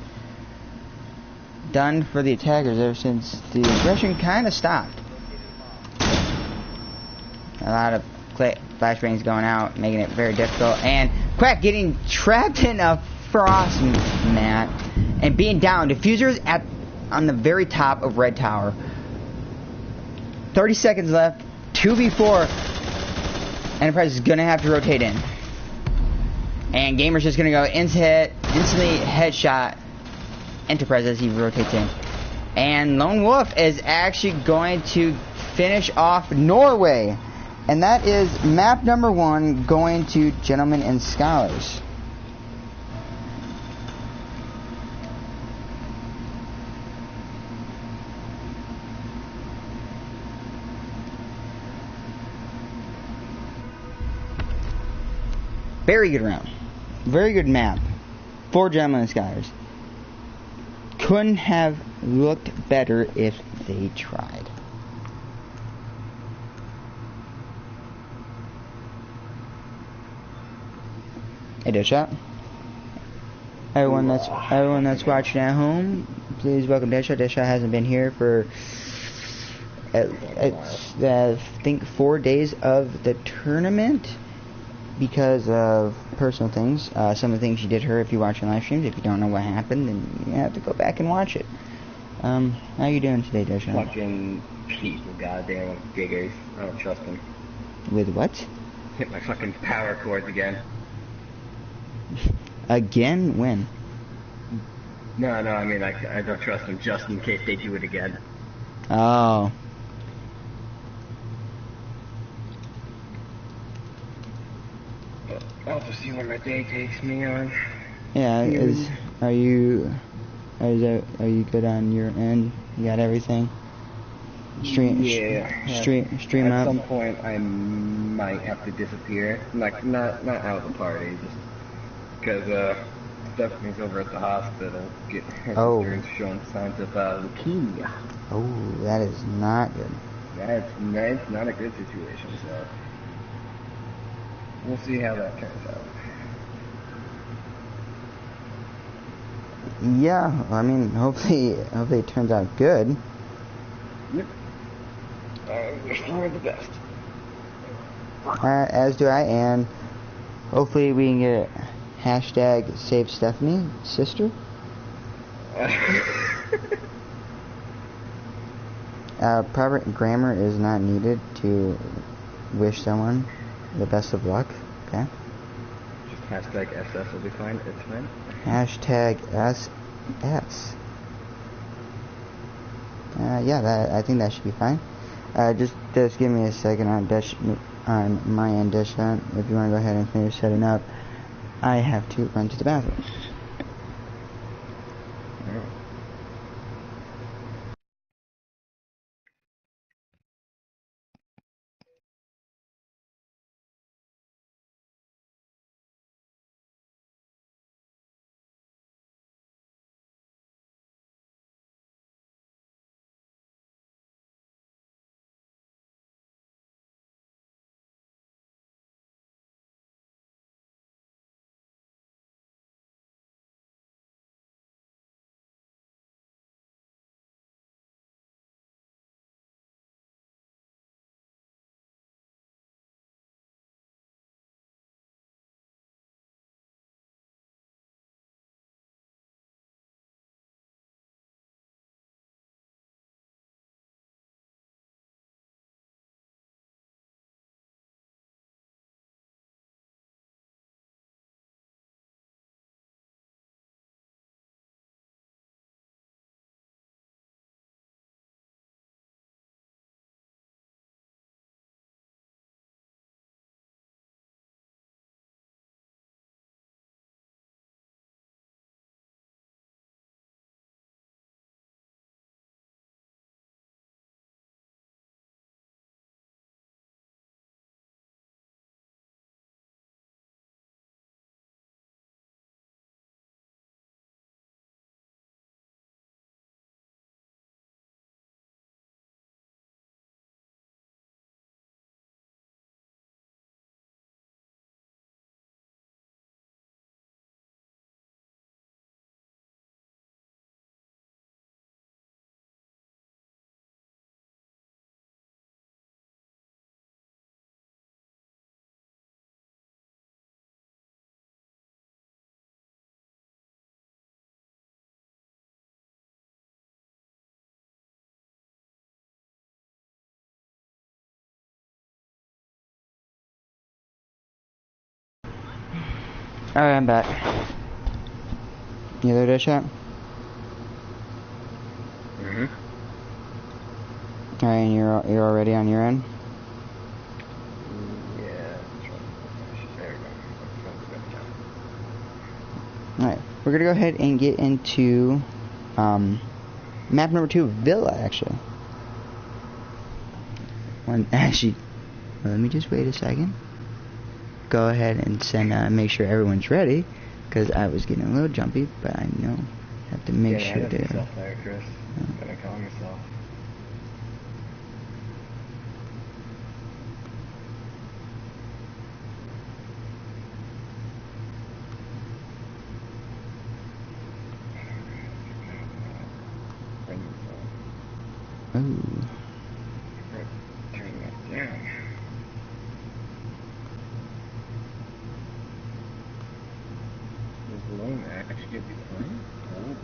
done for the attackers ever since the aggression kind of stopped. A lot of flashbangs going out, making it very difficult. And Quack getting trapped in a frost mat and being down. Diffusers on the very top of Red Tower. 30 seconds left. 2v4. Enterprise is going to have to rotate in. And Gamer's just going to go instantly headshot Enterprise as he rotates in. And Lone Wolf is actually going to finish off Norway. And that is map number 1 going to Gentlemen and Scholars. Very good round. Very good map for Gentlemen and Scholars. Couldn't have looked better if they tried. Hey, Deadshot. Everyone that's watching at home, please welcome Deadshot. Deadshot hasn't been here for I think 4 days of the tournament because of personal things. Some of the things she did her if you watch live streams. If you don't know what happened, then you have to go back and watch it. How you doing today, Deadshot? Fucking people, goddamn giggers. I don't trust them. With what? Hit my fucking power cords again. Again? When? No, I mean, I don't trust them just in case they do it again. Oh. I'll just see what my day takes me on. Yeah, are you good on your end? You got everything? Stream At up. some point, I might have to disappear. Like, not out of the party, just because Stephanie's over at the hospital. Her sister's showing signs of leukemia. Oh, that is not good. That's not a good situation, so we'll see how that turns out. Yeah, I mean, hopefully it turns out good. Yep. I wish her the best. As do I, and hopefully we can get hashtag Save Stephanie, sister. Proper grammar is not needed to wish someone the best of luck, okay? Just Hashtag SS will be fine. It's fine. Hashtag SS. Yeah, I think that should be fine. Just give me a second on my end, Deshaun. If you want to go ahead and finish setting up, I have to run to the bathroom. Alright, I'm back. You there, Deshaun? Alright, and you're already on your end? Yeah. There we go. Alright, we're gonna go ahead and get into map number 2, Villa, actually. Actually, let me just wait a second. Go ahead and send, make sure everyone's ready, because I was getting a little jumpy, but I know I have to make sure to... yourself there, Chris. Gotta calm yourself. Ooh. Turn that down. Is Lone actually be playing? Oh,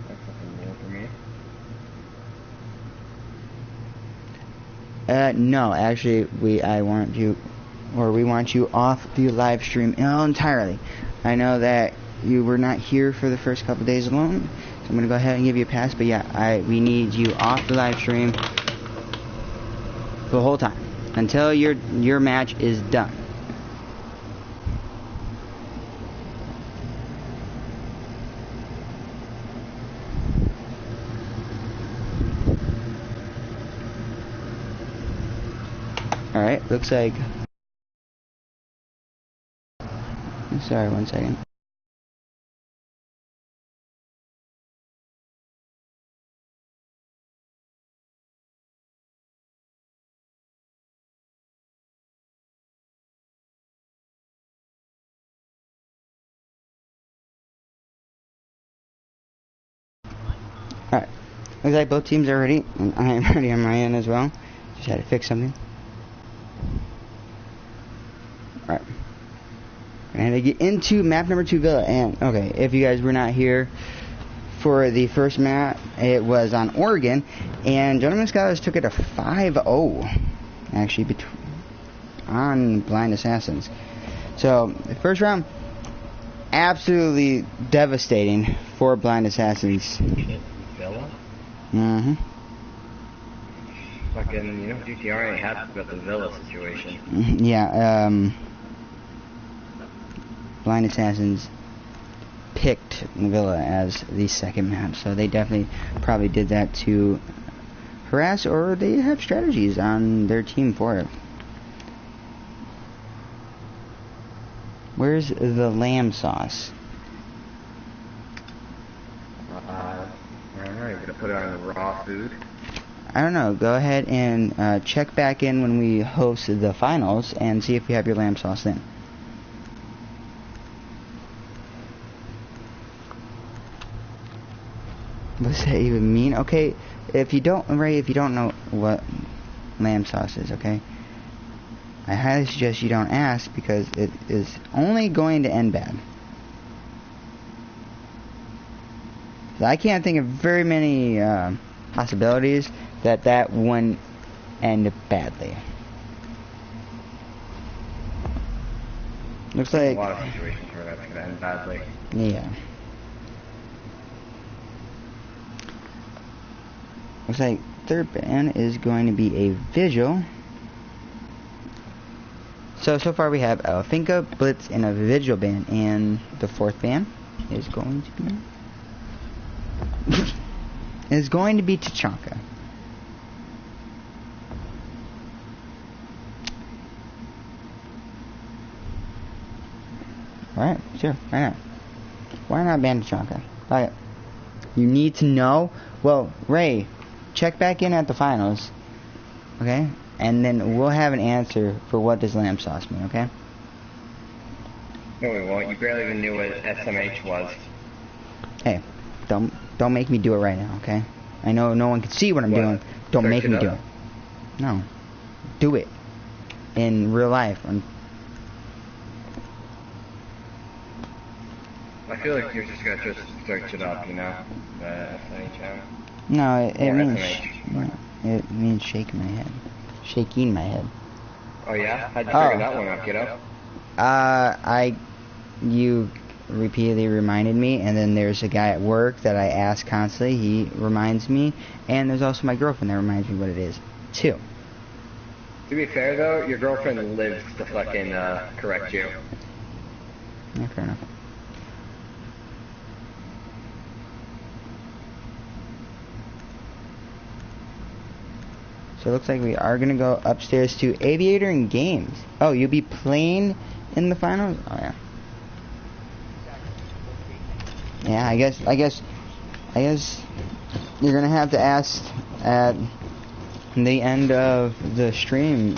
that's something new for me. No, actually, we want you off the live stream entirely. I know that you were not here for the first couple days alone, so I'm gonna go ahead and give you a pass. But yeah, we need you off the live stream the whole time until your match is done. Alright, looks like... Sorry, one second. Alright, looks like both teams are ready, and I am ready on my end as well. Just had to fix something. Alright. And to get into map number 2, Villa. And, okay, if you guys were not here for the first map, it was on Oregon. And Gentleman Scholars took it a 5-0, actually, on Blind Assassins. So, the first round, absolutely devastating for Blind Assassins. Villa? Mm-hmm. Fucking, you know, GTR ain't happy about the Villa situation. Yeah, Blind Assassins picked Villa as the second map, so they definitely probably did that to harass, or they have strategies on their team for it. Where's the lamb sauce? I don't know, you're gonna put it on the raw food? I don't know. Go ahead and check back in when we host the finals and see if you have your lamb sauce then. What does that even mean? Okay, if you don't know what lamb sauce is, okay, I highly suggest you don't ask, because it is only going to end bad. I can't think of very many possibilities that wouldn't end badly. Looks like A lot of situations where that's gonna end badly. yeah. Looks like third ban is going to be a visual. So far we have Alfinka, Blitz, and a visual ban, and the fourth ban is going to be Tachanka. Alright, sure, why not? Why not ban Tachanka? Alright. You need to know. Well, Ray, check back in at the finals. Okay? And then we'll have an answer for what does lamb sauce mean, okay? No, we won't. You barely even knew what SMH was. Hey, don't make me do it right now, okay? I know no one can see what I'm doing. Don't Search make it me up? do it. No. Do it. In real life. I feel like you're just gonna just search it up, you know? SMH. No, it Or means SMH. it means shaking my head. Shaking my head. Oh yeah? How'd you Oh. figure that one out, kiddo? You repeatedly reminded me, and then there's a guy at work that I ask constantly. He reminds me, and there's also my girlfriend that reminds me what it is, too. To be fair though, your girlfriend lives to fucking correct you. Yeah, fair enough. So it looks like we are going to go upstairs to Aviator and Games. Oh, you'll be playing in the finals? Oh, yeah. Yeah, I guess you're going to have to ask at the end of the stream,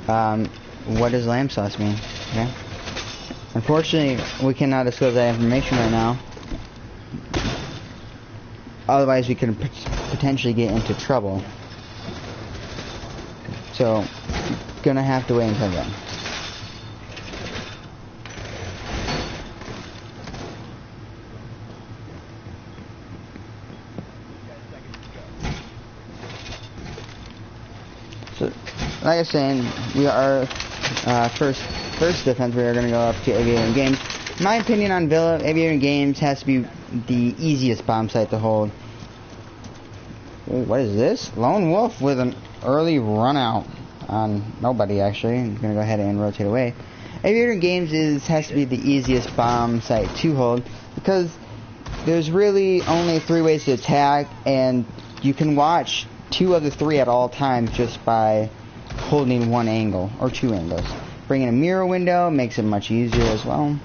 what does lamb sauce mean? Okay? Unfortunately, we cannot disclose that information right now. Otherwise, we could potentially get into trouble. So, gonna have to wait until then. So, like I was saying, we are first defense. We are gonna go up to Aviator Games. My opinion on Villa, Aviator Games has to be the easiest bomb site to hold. Ooh, what is this? Lone Wolf with an early run out on nobody, actually. I'm going to go ahead and rotate away. Aviator Games has to be the easiest bomb site to hold, because there's really only 3 ways to attack, and you can watch 2 of the 3 at all times just by holding 1 angle, or 2 angles. Bringing a mirror window makes it much easier as well.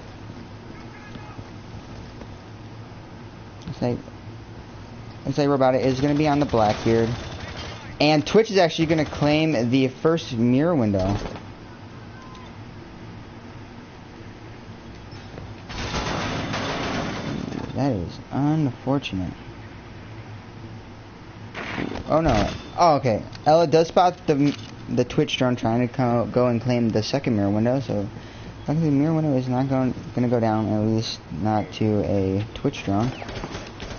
Looks like Robota is going to be on the Blackbeard. And Twitch is actually going to claim the first mirror window. That is unfortunate. Oh no. Oh, okay. Ella does spot the Twitch drone trying to go and claim the second mirror window, so luckily the mirror window is not going to go down, at least not to a Twitch drone.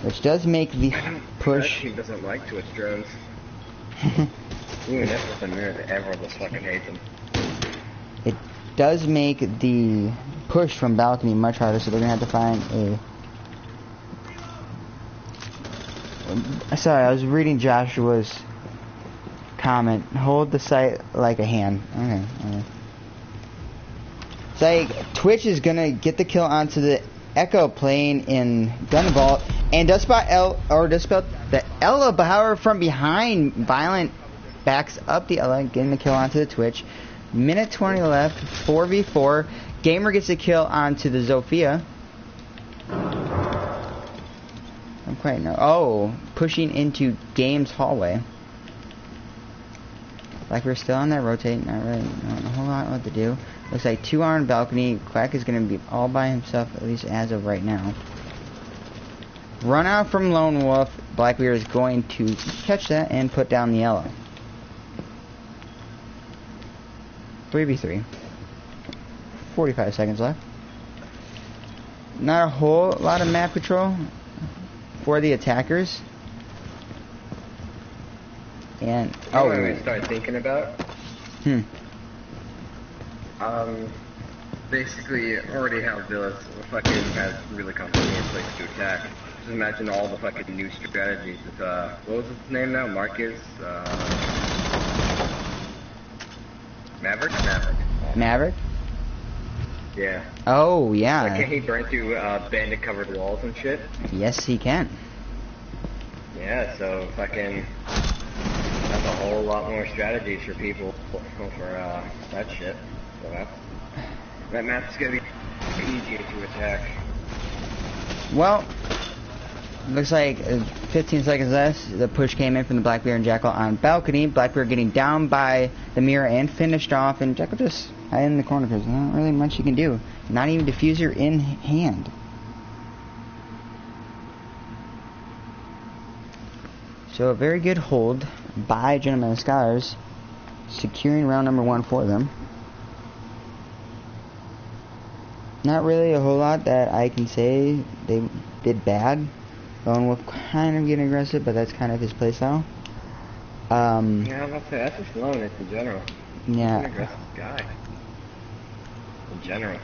Which does make the push. He doesn't like Twitch drones. Even if it's a mirror, everyone just fucking hates them. It does make the push from balcony much harder, so they're gonna have to find a. Sorry, I was reading Joshua's comment. Hold the site like a hand. Okay. It's like Twitch is gonna get the kill onto the Echo playing in Gun Vault, and does spot the Ella, but however from behind, Violent backs up the Ella, getting the kill onto the Twitch. Minute 20 left, 4v4. Gamer gets a kill onto the Zofia. Don't quite know. Oh, pushing into Game's hallway. Like we're still on that rotate, not really knowing a whole lot what to do. Looks like 2 on balcony. Quack is going to be all by himself, at least as of right now. Run out from Lone Wolf. Blackbeard is going to catch that and put down the yellow. 3v3. 45 seconds left. Not a whole lot of map control for the attackers. And oh, what I start thinking about? Basically, already how Villas fucking has really complicated place to attack. Just imagine all the fucking new strategies with, what was his name now? Marcus, Maverick? Maverick? Yeah. Oh, yeah. Like, can he burn through, bandit-covered walls and shit? Yes, he can. Yeah, so fucking, that's a whole lot more strategies for people for, that shit. So that map's gonna be easier to attack. Well, looks like 15 seconds left. The push came in from the Blackbeard and Jackal on balcony. Blackbeard getting down by the mirror and finished off, and Jackal just hiding in the corner because there's not really much you can do. Not even diffuser in hand. So a very good hold by Gentlemen of Scholars, securing round number 1 for them. Not really a whole lot that I can say they did bad. Lone Wolf kind of getting aggressive, but that's kind of his playstyle. Yeah, I'm about to say, that's just Lone in general. Yeah. He's an aggressive guy. In general.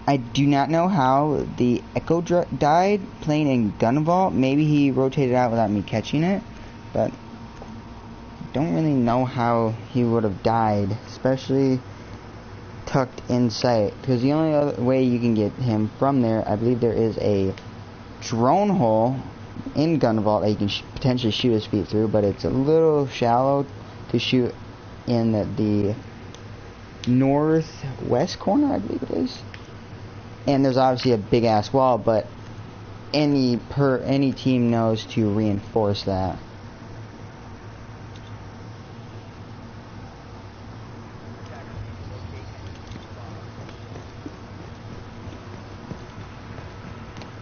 I do not know how the Echo died playing in Gun Vault. Maybe he rotated out without me catching it, but don't really know how he would have died, especially tucked in sight, because the only other way you can get him from there, I believe there is a drone hole in Gun Vault that you can potentially shoot his feet through, but it's a little shallow to shoot in the northwest corner, I believe it is. And there's obviously a big ass wall, but any team knows to reinforce that.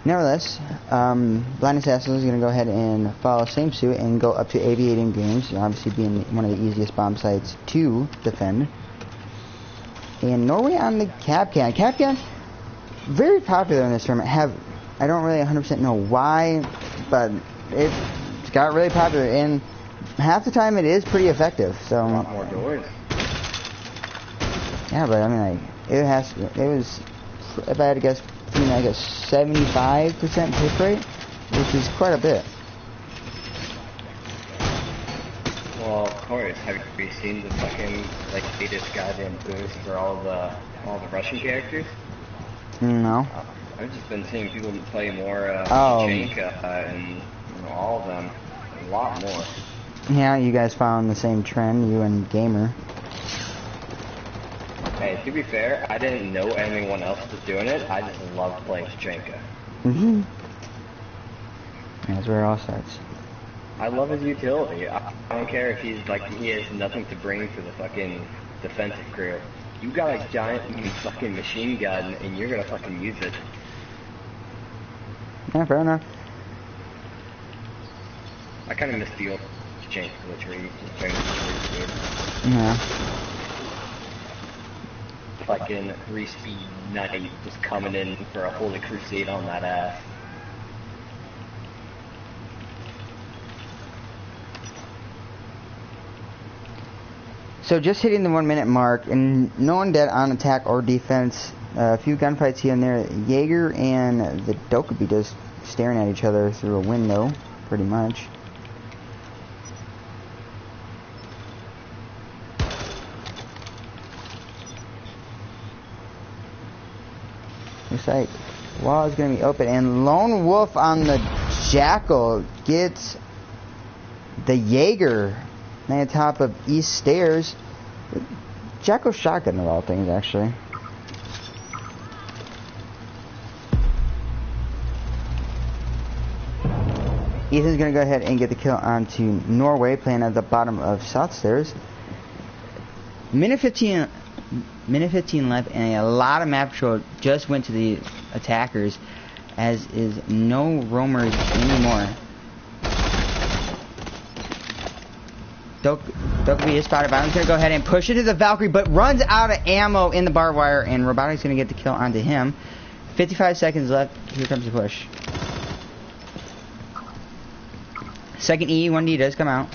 Nevertheless, Blind Assassin is going to go ahead and follow same suit and go up to Aviating Games, obviously being one of the easiest bomb sites to defend. And Norway on the Kapkan. Kapkan, very popular in this tournament. I don't really 100% know why, but it's got really popular, and half the time it is pretty effective. So a lot more doors. Yeah, but I mean, like, it was, if I had to guess, like a 75% hit rate, which is quite a bit. Well, of course. Have you seen the fucking latest goddamn boost for all the Russian characters? No. I've just been seeing people play more Oh. Janka and all of them, a lot more. Yeah, you guys found the same trend, you and Gamer. Hey, to be fair, I didn't know anyone else was doing it. I just love playing Janka. That's where it all starts. I love his utility. I don't care if he has nothing to bring to the fucking defensive crew. You got a giant fucking machine gun, and you're gonna fucking use it. Yeah, fair enough. I kind of miss the old Janka glitchery. Yeah. Fucking 3-speed knight just coming in for a holy crusade on that ass. So just hitting the 1 minute mark, and no one dead on attack or defense A few gunfights here and there. Jaeger and the Dokkaebi just staring at each other through a window, pretty much. Looks like wall is going to be open, and Lone Wolf on the Jackal gets the Jaeger on top of East Stairs. Jackal shotgun of all things, actually. Ethan's going to go ahead and get the kill onto Norway, playing at the bottom of South Stairs. Minute 15 left, and a lot of map control just went to the attackers, as is no roamers anymore. Dokkaebi is spotted. Violent's going to go ahead and push it to the Valkyrie, but runs out of ammo in the barbed wire, and Robotic's going to get the kill onto him. 55 seconds left. Here comes the push. Second E1D does come out.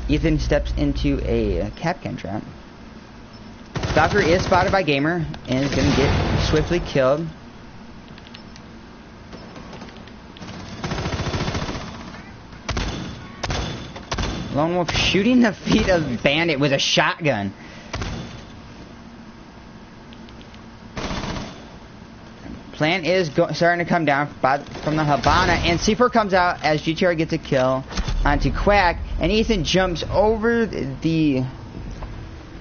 Ethan steps into a Kapkan trap. Valkyrie is spotted by Gamer and is going to get swiftly killed. Lone Wolf shooting the feet of Bandit with a shotgun. Plant is starting to come down from the Habana, and C4 comes out as GTR gets a kill onto Quack, and Ethan jumps over the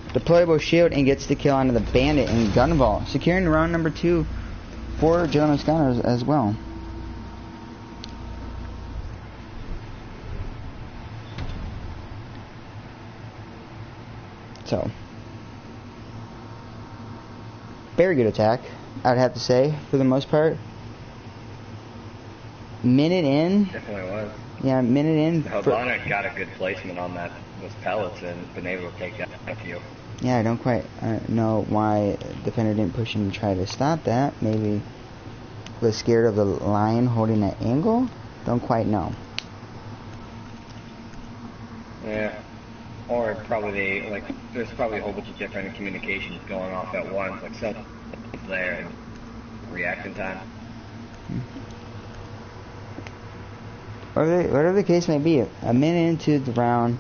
deployable shield and gets the kill onto the Bandit and Gunvault, securing round number 2 for Gentleman Scanners as well. So, very good attack, I'd have to say, for the most part. Minute in. Definitely was. Yeah, minute in. Habana got a good placement on those pellets and been able to take that few. Yeah, I don't quite know why defender didn't push him to try to stop that. Maybe was scared of the lion holding that angle. Don't quite know. Yeah. Or probably there's probably a whole bunch of different communications going off at once, like something's there and reaction time. Whatever the case may be, a minute into the round,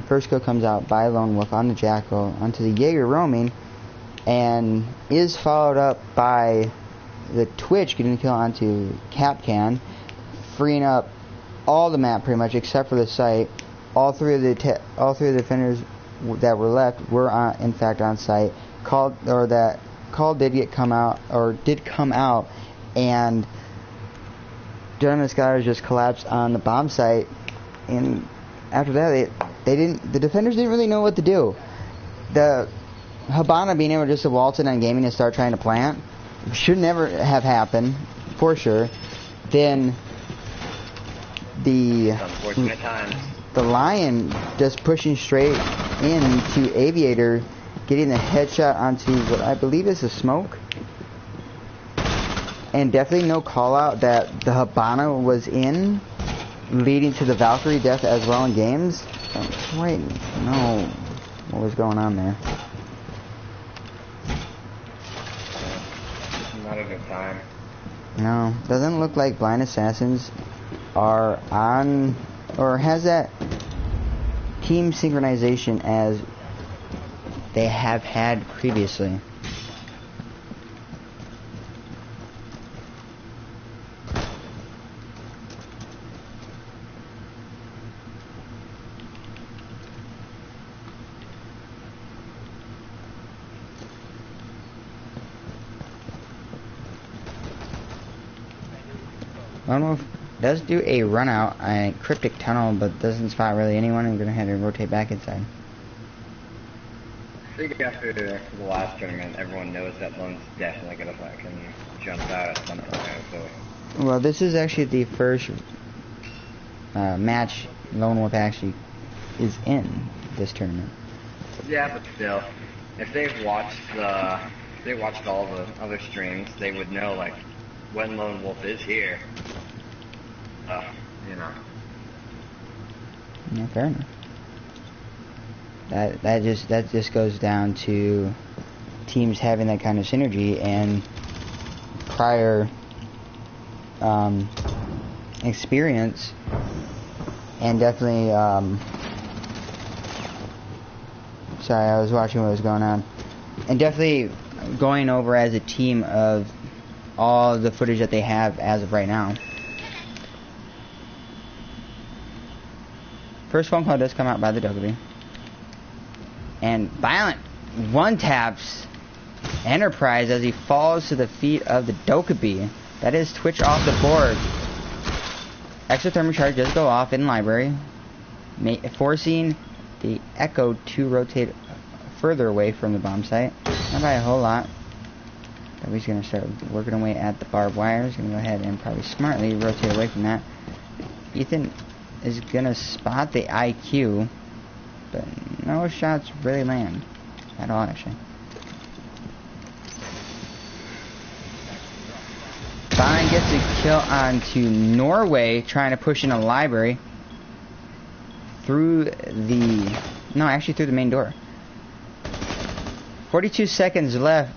first kill comes out by Lone Wolf on the Jackal onto the Jaeger roaming, and is followed up by the Twitch getting the kill onto Kapkan, freeing up all the map pretty much except for the site. All three of the defenders that were left were in fact on site. Call did come out, and Gentleman Scholars just collapsed on the bomb site, and after that the defenders didn't really know what to do. The Habana being able just to waltz in on gaming and start trying to plant should never have happened, for sure. Then unfortunate times. The Lion just pushing straight into Aviator, getting the headshot onto what I believe is a smoke. And definitely no call out that the Habana was in, leading to the Valkyrie death as well in games. Don't quite know what was going on there. Not a good time. No, doesn't look like Blind Assassins are on, or has that team synchronization as they have had previously. Lone Wolf does do a run out, a cryptic tunnel, but doesn't spot really anyone. I'm gonna have to rotate back inside. I think after the last tournament, everyone knows that Lone's definitely gonna fucking jump out at some point. So. Well, this is actually the first match Lone Wolf actually is in this tournament. Yeah, but still, if they've watched all the other streams, they would know like when Lone Wolf is here. You know. Yeah, fair enough. That just goes down to teams having that kind of synergy and prior experience, and definitely sorry, I was watching what was going on, and definitely going over as a team of all the footage that they have as of right now. First phone call does come out by the Dokkaebi. And Violent one taps Enterprise as he falls to the feet of the Dokkaebi. That is Twitch off the board. Exothermic charge does go off in library, forcing the Echo to rotate further away from the bomb site. Not by a whole lot. He's going to start working away at the barbed wire. He's going to go ahead and probably smartly rotate away from that. Ethan is going to spot the IQ, but no shots really land at all, actually. Vine gets a kill onto Norway, trying to push in a library through the... No, actually through the main door. 42 seconds left.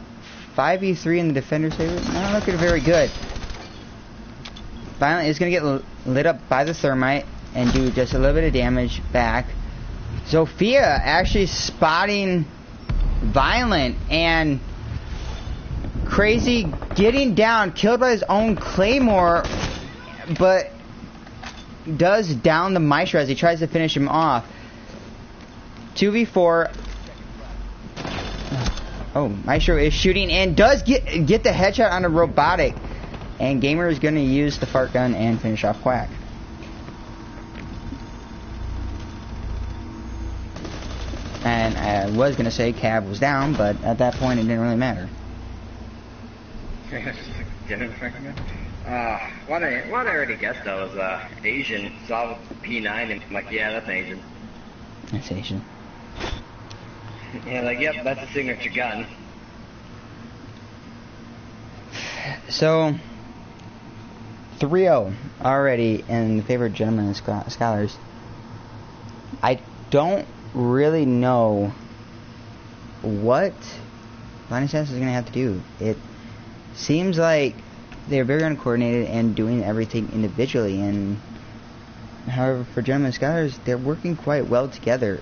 5v3 in the defender's favor. Not looking very good. Violent is going to get lit up by the thermite and do just a little bit of damage back. Zofia actually spotting Violent, and Crazy getting down, killed by his own Claymore, but does down the Maestro as he tries to finish him off. 2v4. Oh, Maestro is shooting and does get the headshot on a Robotic. And Gamer is going to use the fart gun and finish off Quack. And I was going to say Cav was down, but at that point it didn't really matter. What I already guessed though was Asian. Saw P9 and I'm like, yeah, that's Asian. That's Asian. Yeah, like, yep, that's a signature gun. So 3-0 already in favor of Gentlemen and Scholars. I don't really know what Blind Assassin is going to have to do. It seems like they're very uncoordinated and doing everything individually, and however for Gentlemen and Scholars they're working quite well together.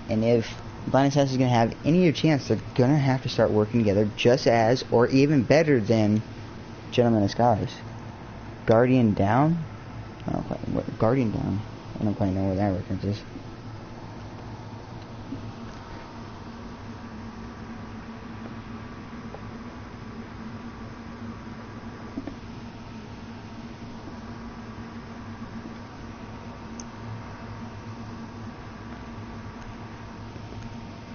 And if Blind Assassin is going to have any chance, they're going to have to start working together just as or even better than Gentlemen and Scholars. Guardian down? I don't quite, what, Guardian down? I don't quite know where that reference is.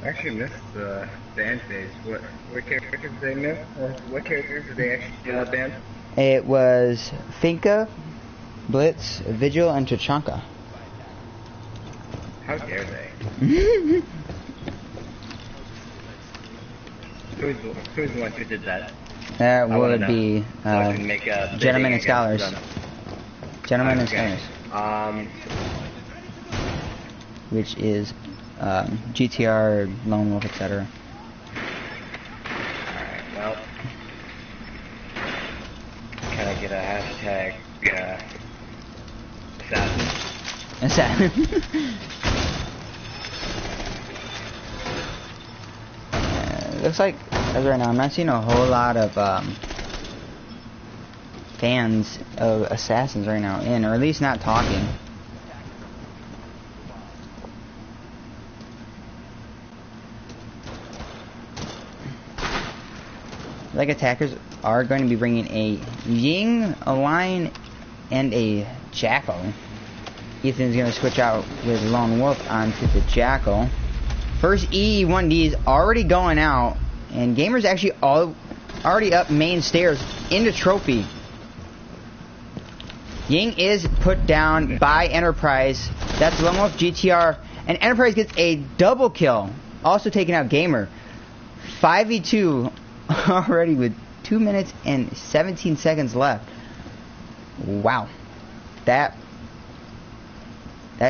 I actually missed the band phase. What characters did they miss? Or what characters did they actually band? It was Finka, Blitz, Vigil, and Tachanka. How dare they? Who's the one who did that? That would be Gentlemen and Scholars. Gentlemen and Scholars. Which is GTR, Lone Wolf, etc. Alright, well. Can I get a hashtag assassin? Assassin. Looks like, as right now, I'm not seeing a whole lot of fans of Assassins right now in, or at least not talking. Like attackers are going to be bringing a Ying, a Lion, and a Jackal. Ethan's going to switch out with Lone Wolf onto the Jackal. First EE1D is already going out, and Gamer's actually already up main stairs into Trophy. Ying is put down by Enterprise. That's Lone Wolf, GTR, and Enterprise gets a double kill, also taking out Gamer. 5v2 already with 2 minutes and 17 seconds left. Wow. That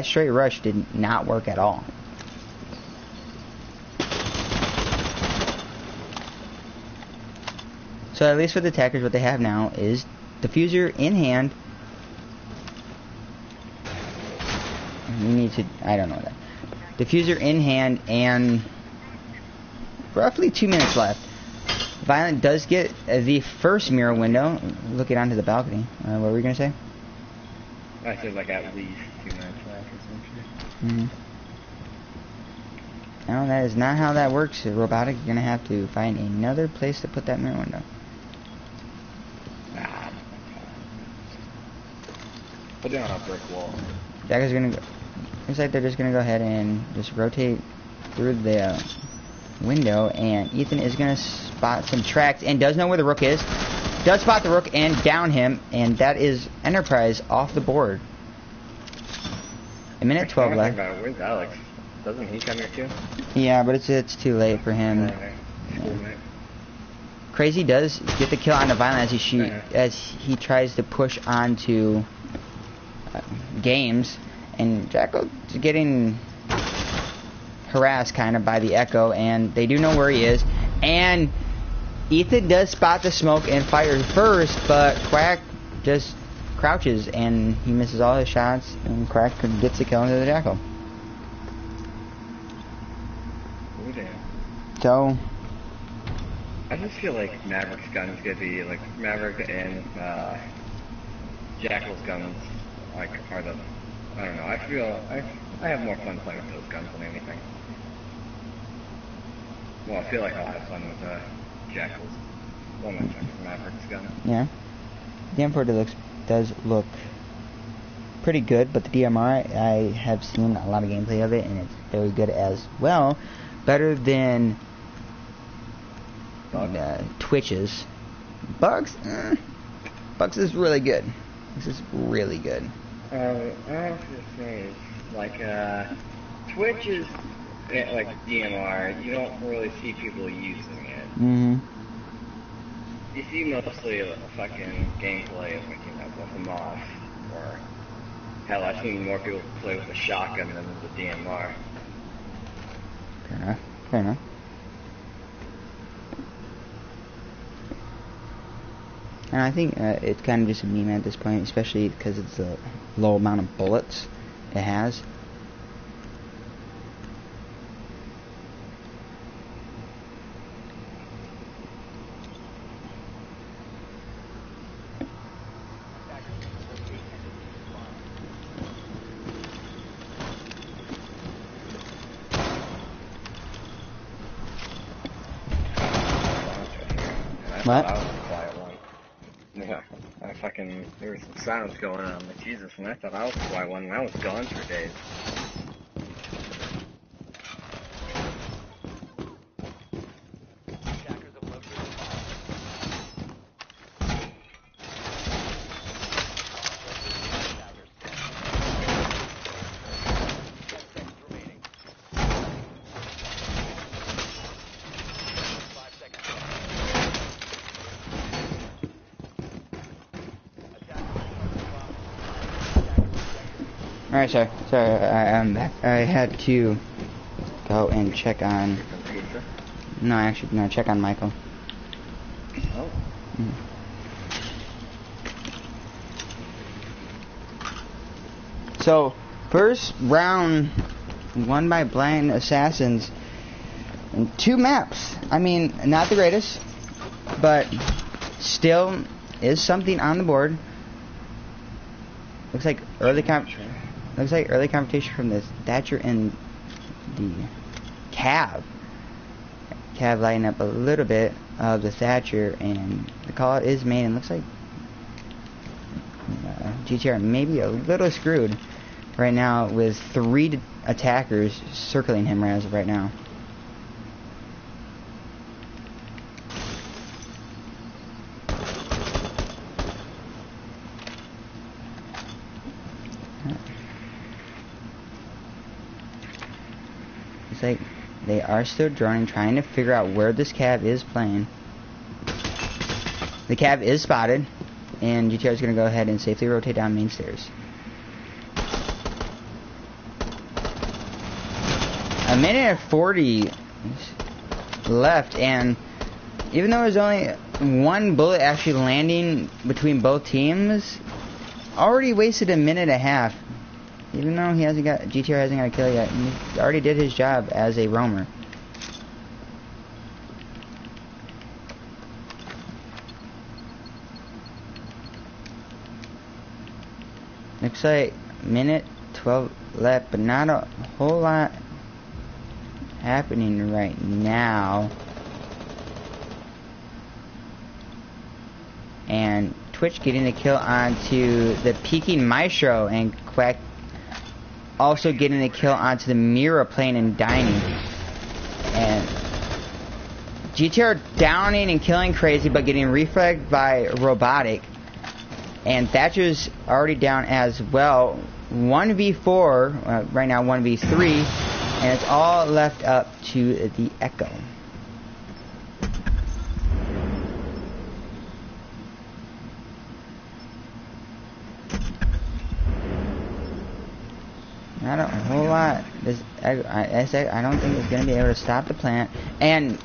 straight rush did not work at all. So at least for the attackers, what they have now is diffuser in hand. We need to, I don't know that. Diffuser in hand and roughly 2 minutes left. Violent does get the first mirror window. Looking onto the balcony. What were we going to say? I said like at least 2 minutes left or something. No, that is not how that works, Robotic. You're going to have to find another place to put that mirror window. Put it on a brick wall. Jacko's going to go. Looks like they're just going to go ahead and just rotate through the window, and Ethan is going to spot some tracks and does know where the Rook is. Does spot the Rook and down him, and that is Enterprise off the board. A minute 12 left. Where's Alex? Doesn't he come here too? Yeah, but it's too late for him. Crazy does get the kill on the Violent as he tries to push onto Games, and Jacko is getting harassed kind of by the Echo, and they do know where he is, and Ethan does spot the smoke and fires first, but Quack just crouches and he misses all his shots, and Quack gets the kill into the Jacko. Ooh, damn. So I just feel like Maverick's gun is gonna be like Maverick and Jackal's guns like are the, I don't know, I feel I have more fun playing with those guns than anything. Well, I feel like I'll have fun with Jackal's. Well, not Jackal's, Maverick's gun. yeah, the M4 does look pretty good, but the DMR, I have seen a lot of gameplay of it, and it's very good as well. Better than Twitches. Bugs? Bugs is really good. This is really good. I was gonna say, like, Twitch is, like, DMR, you don't really see people using it. Mm-hmm. You see mostly a fucking gameplay of, like, you know, with them off, or, hell, I've seen more people play with a shotgun than with the DMR. Fair enough. Fair enough. And I think it's kind of just a meme at this point, especially because it's the low amount of bullets it has. What? I was the quiet one. Yeah, there was some sounds going on, like Jesus, and I thought I was the quiet one, and I was gone for days. Alright, sorry, I'm back. I had to go and check on... No, check on Michael. Oh. So, first round won by Blind Assassins in 2 maps. I mean, not the greatest, but still is something on the board. Looks like early competition from the Thatcher and the Cav. Cav lighting up a little bit of the Thatcher, and the call is made, and looks like GTR maybe a little screwed right now with 3 attackers circling him as of right now. It's like they are still droning, trying to figure out where this Cav is playing. The Cav is spotted, and GTR is going to go ahead and safely rotate down main stairs. A minute and 40 left, and even though there's only one bullet actually landing between both teams already wasted a minute and a half. Even though GTR hasn't got a kill yet, he already did his job as a roamer. Looks like minute 12 left, but not a whole lot happening right now. And Twitch getting a kill onto the Peking Maestro, and Quack also getting a kill onto the Mira plane and dining. And GTR downing and killing Crazy, but getting refragged by Robotic. And Thatcher's already down as well. 1v4, right now 1v3, and it's all left up to the Echo. Not a whole lot. I don't think it's going to be able to stop the plant. And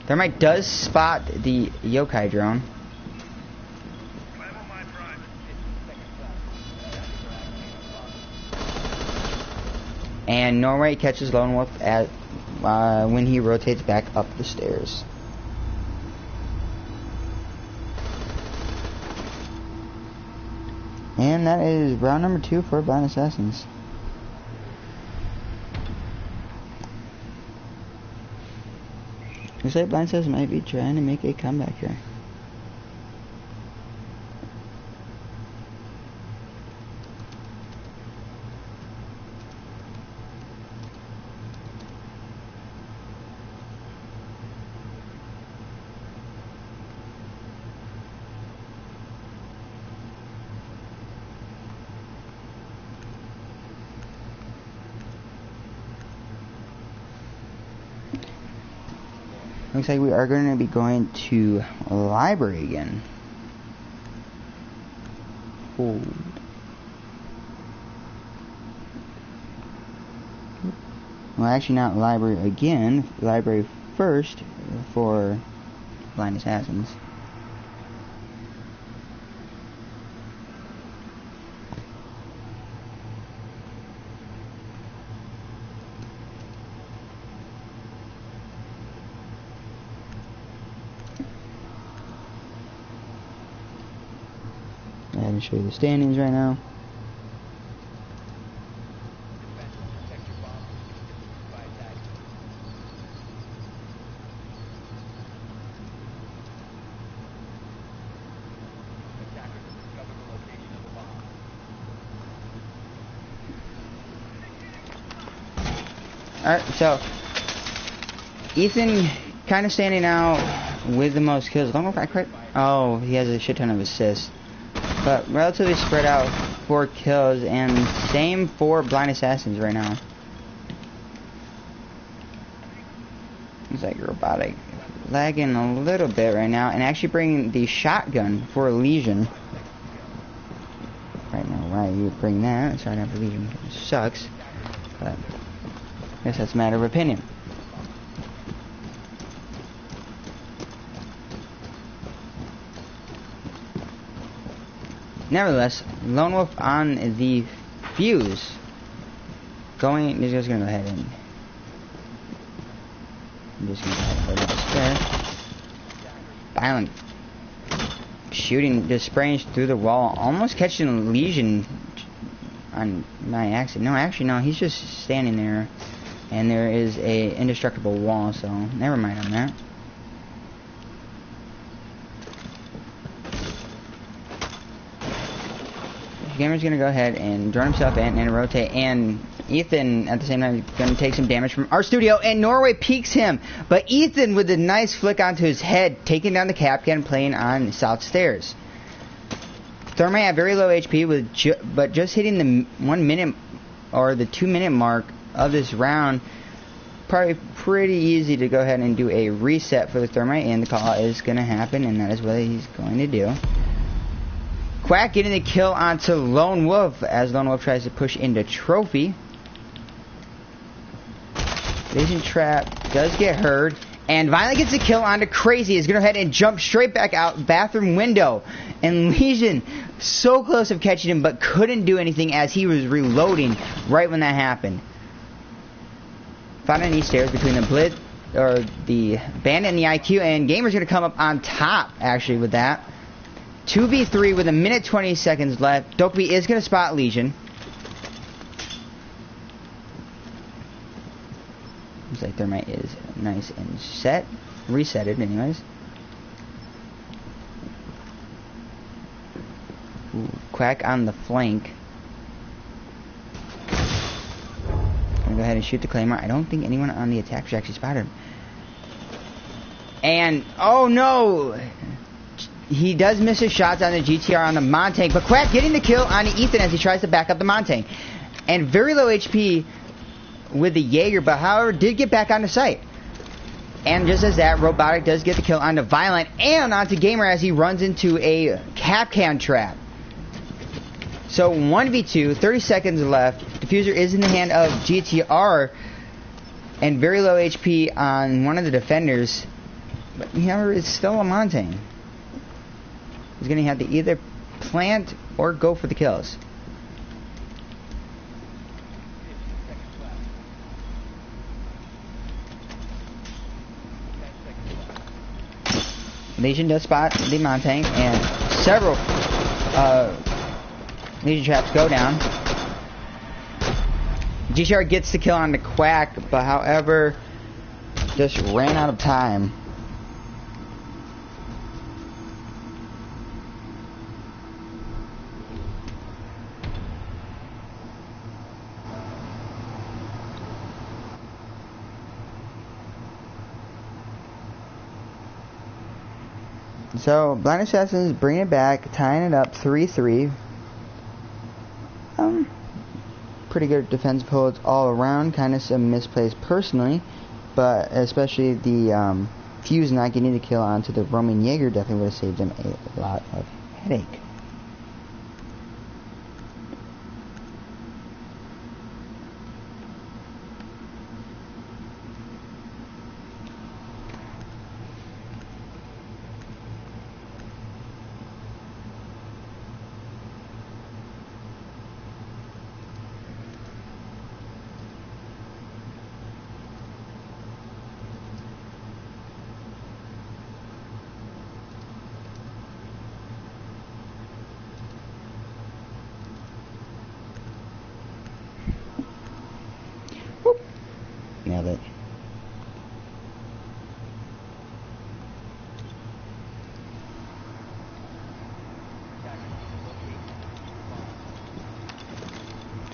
Thermite does spot the Yokai drone. And Norway catches Lone Wolf at when he rotates back up the stairs. And that is round number 2 for Blind Assassins. Looks like Blind Assassins might be trying to make a comeback here. Looks like we are going to be going to library again. Hold. Well, actually not library again. Library first for Blind Assassins. Let me show you the standings right now. Alright, so Ethan kind of standing out with the most kills. Oh, he has a shit ton of assists. But relatively spread out 4 kills, and same for Blind Assassins right now. Looks like Robotic lagging a little bit right now, and actually bringing the shotgun for Legion. Right now, why you bring that? Sorry, not for Legion. It sucks. But I guess that's a matter of opinion. Nevertheless, Lone Wolf on the fuse. He's just gonna go ahead and I'm just gonna go downstairs. Violent shooting, just spraying through the wall, almost catching Legion on my accident. No, actually no, he's just standing there, and there is a indestructible wall, so never mind on that. Gamer's gonna go ahead and drone himself in and rotate, and Ethan at the same time is gonna take some damage from our studio, and Norway peeks him, but Ethan with a nice flick onto his head, taking down the Kapkan, playing on South Stairs. Thermite at very low HP with but just hitting the 1 minute or the 2 minute mark of this round. Probably pretty easy to go ahead and do a reset for the Thermite, and the call is gonna happen, and that is what he's going to do. Quack getting the kill onto Lone Wolf as Lone Wolf tries to push into Trophy. Vision Trap does get heard, And Violent gets a kill onto Crazy. Is going to go ahead and jump straight back out bathroom window. And Legion so close of catching him, but couldn't do anything as he was reloading right when that happened. Found any stairs between the Blitz, or the Bandit and the IQ, and Gamer's going to come up on top, actually, with that. 2v3 with a minute 20 seconds left. Dokkaebi is going to spot Legion. Looks like Thermite is nice and set. Reset it, anyways. Ooh, Quack on the flank. Gonna go ahead and shoot the Claymore. I don't think anyone on the attack actually spotted him. And, oh no! He does miss his shots on the GTR on the Montague, but Quack getting the kill on Ethan as he tries to back up the Montague. And very low HP with the Jaeger, but however did get back onto site. And just as that, Robotic does get the kill onto Violent and onto Gamer as he runs into a Kapkan trap. So 1v2, 30 seconds left. Diffuser is in the hand of GTR and very low HP on one of the defenders. But however, it's still a Montague. He's going to have to either plant or go for the kills. Legion does spot the Montague, and several Legion traps go down. GTR gets the kill on the Quack, but however, just ran out of time. So, Blind Assassins bring it back, tying it up 3-3. Pretty good defensive holds all around. Kind of some misplays personally, but especially the Fuse not getting the kill onto the Roman Jaeger definitely would have saved them a lot of headache. Nailed it.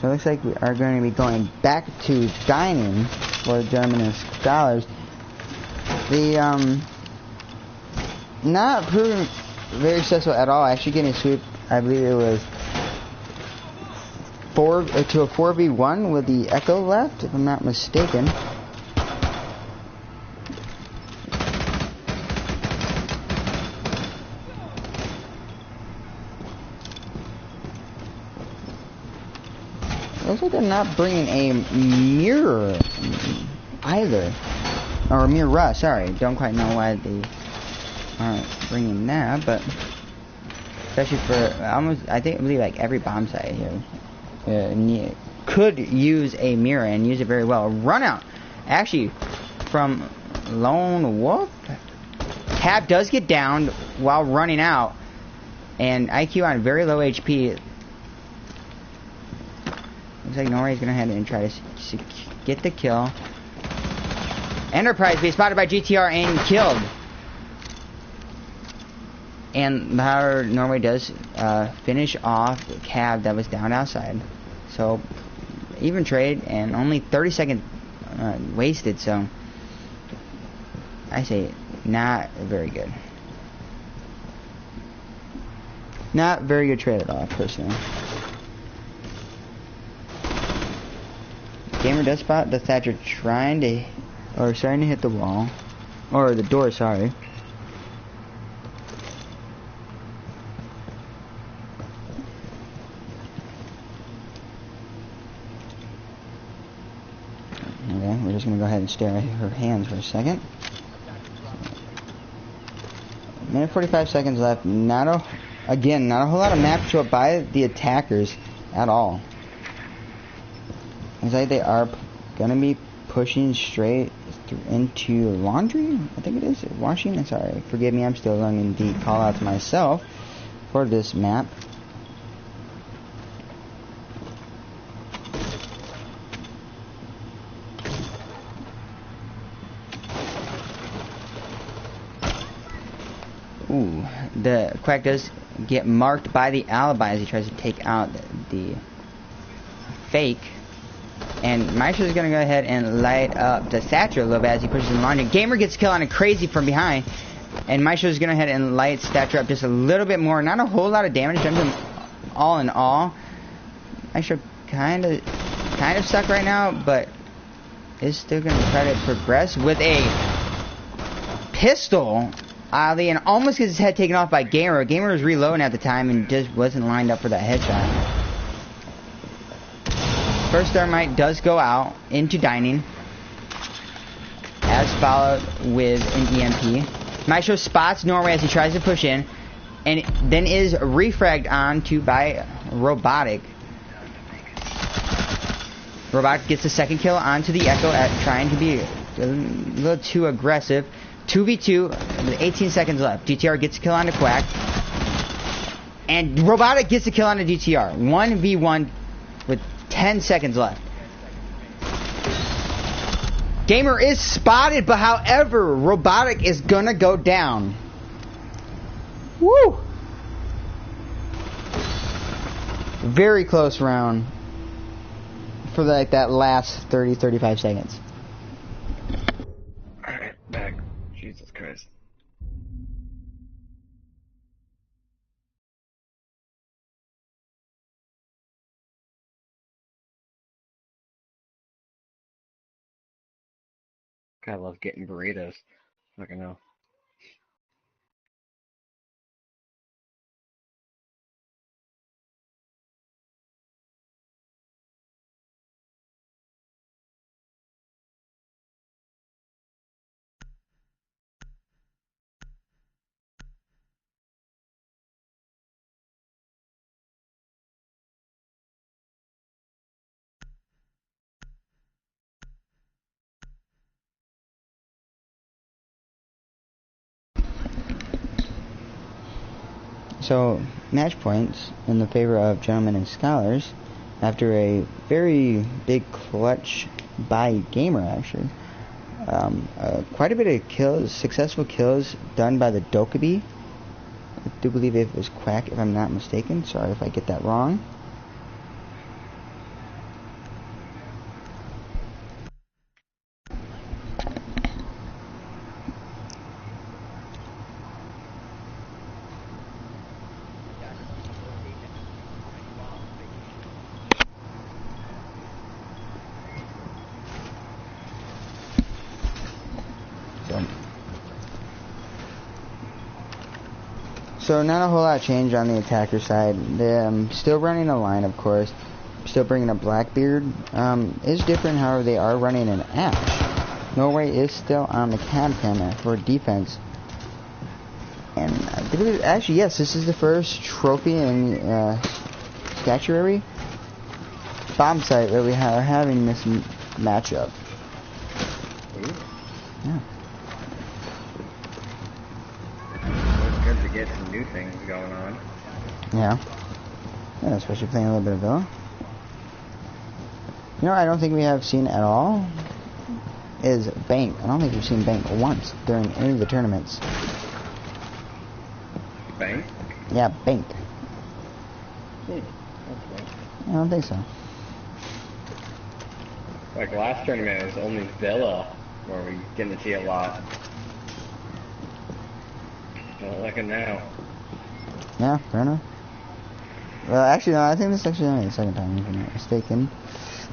So it looks like we are going to be going back to dining for German Scholars. The not proving very successful at all. Actually getting a sweep. I believe it was 4 to a 4v1 with the Echo left, if I'm not mistaken. Looks like they're not bringing a mirror either, or a mirror. Sorry, don't quite know why they aren't bringing that, but especially for almost, I believe like every bomb site here. Could use a mirror and use it very well. Run out, actually, from Lone Wolf. Cap does get down while running out, and IQ on very low HP. Looks like Norway's gonna head and try to get the kill. Enterprise being spotted by GTR and killed. And however, Norway does finish off the cab that was down outside. So, even trade and only 30 seconds wasted, so I say not very good. Not very good trade at all, personally. Gamer does spot the Thatcher trying to, or starting to hit the wall. Or the door, sorry. Okay, we're just going to go ahead and stare at her hands for a second. Minute 45 seconds left. Not a whole lot of map control by the attackers at all. Looks like they are gonna be pushing straight into laundry. I think it is washing. I'm sorry, forgive me. I'm still learning the call outs myself for this map. Ooh, the Quack does get marked by the alibi as he tries to take out the fake. And Maestro is going to go ahead and light up the Thatcher a little bit as he pushes in laundry. Gamer gets killed on a crazy from behind. And Maestro is going to go ahead and light Thatcher up just a little bit more. Not a whole lot of damage done to him all in all. Maestro kind of stuck right now, but is still going to try to progress with a pistol. Ali, and almost gets his head taken off by Gamer. Gamer was reloading at the time and just wasn't lined up for that headshot. First Thermite does go out into dining, as followed with an EMP. Maestro spots Norway as he tries to push in, and then is refragged onto by Robotic. Robotic gets the second kill onto the Echo at trying to be a little too aggressive. 2v2 with 18 seconds left. DTR gets a kill on the Quack. And Robotic gets a kill on the DTR. 1v1 with 10 seconds left. Gamer is spotted, but however, Robotic is gonna go down. Woo! Very close round for like that last 30-35 seconds. Alright, back. Jesus Christ. God, I love getting burritos. Fucking hell. So, match points in the favor of Gentlemen and Scholars after a very big clutch by Gamer, actually. Quite a bit of kills, successful kills done by the Dokkaebi. I do believe it was Quack, if I'm not mistaken. Sorry if I get that wrong. So not a whole lot of change on the attacker side. They're still running a line, of course. Still bringing a Blackbeard. Is different, however, they are running an Ash. Norway is still on the Cam for defense. And I believe, actually, yes, this is the first trophy and statuary bomb site that we are having this matchup. Yeah. To get some new things going on. Yeah, especially playing a little bit of Villa. You know, I don't think we have seen at all is Bank. I don't think we've seen Bank once during any of the tournaments. Bank? Yeah, Bank. Okay. I don't think so. Like last tournament, it was only Villa where we didn't see a lot. Don't like it now. Yeah, fair enough. Well, actually, no, I think this is actually only the second time, if I'm not mistaken.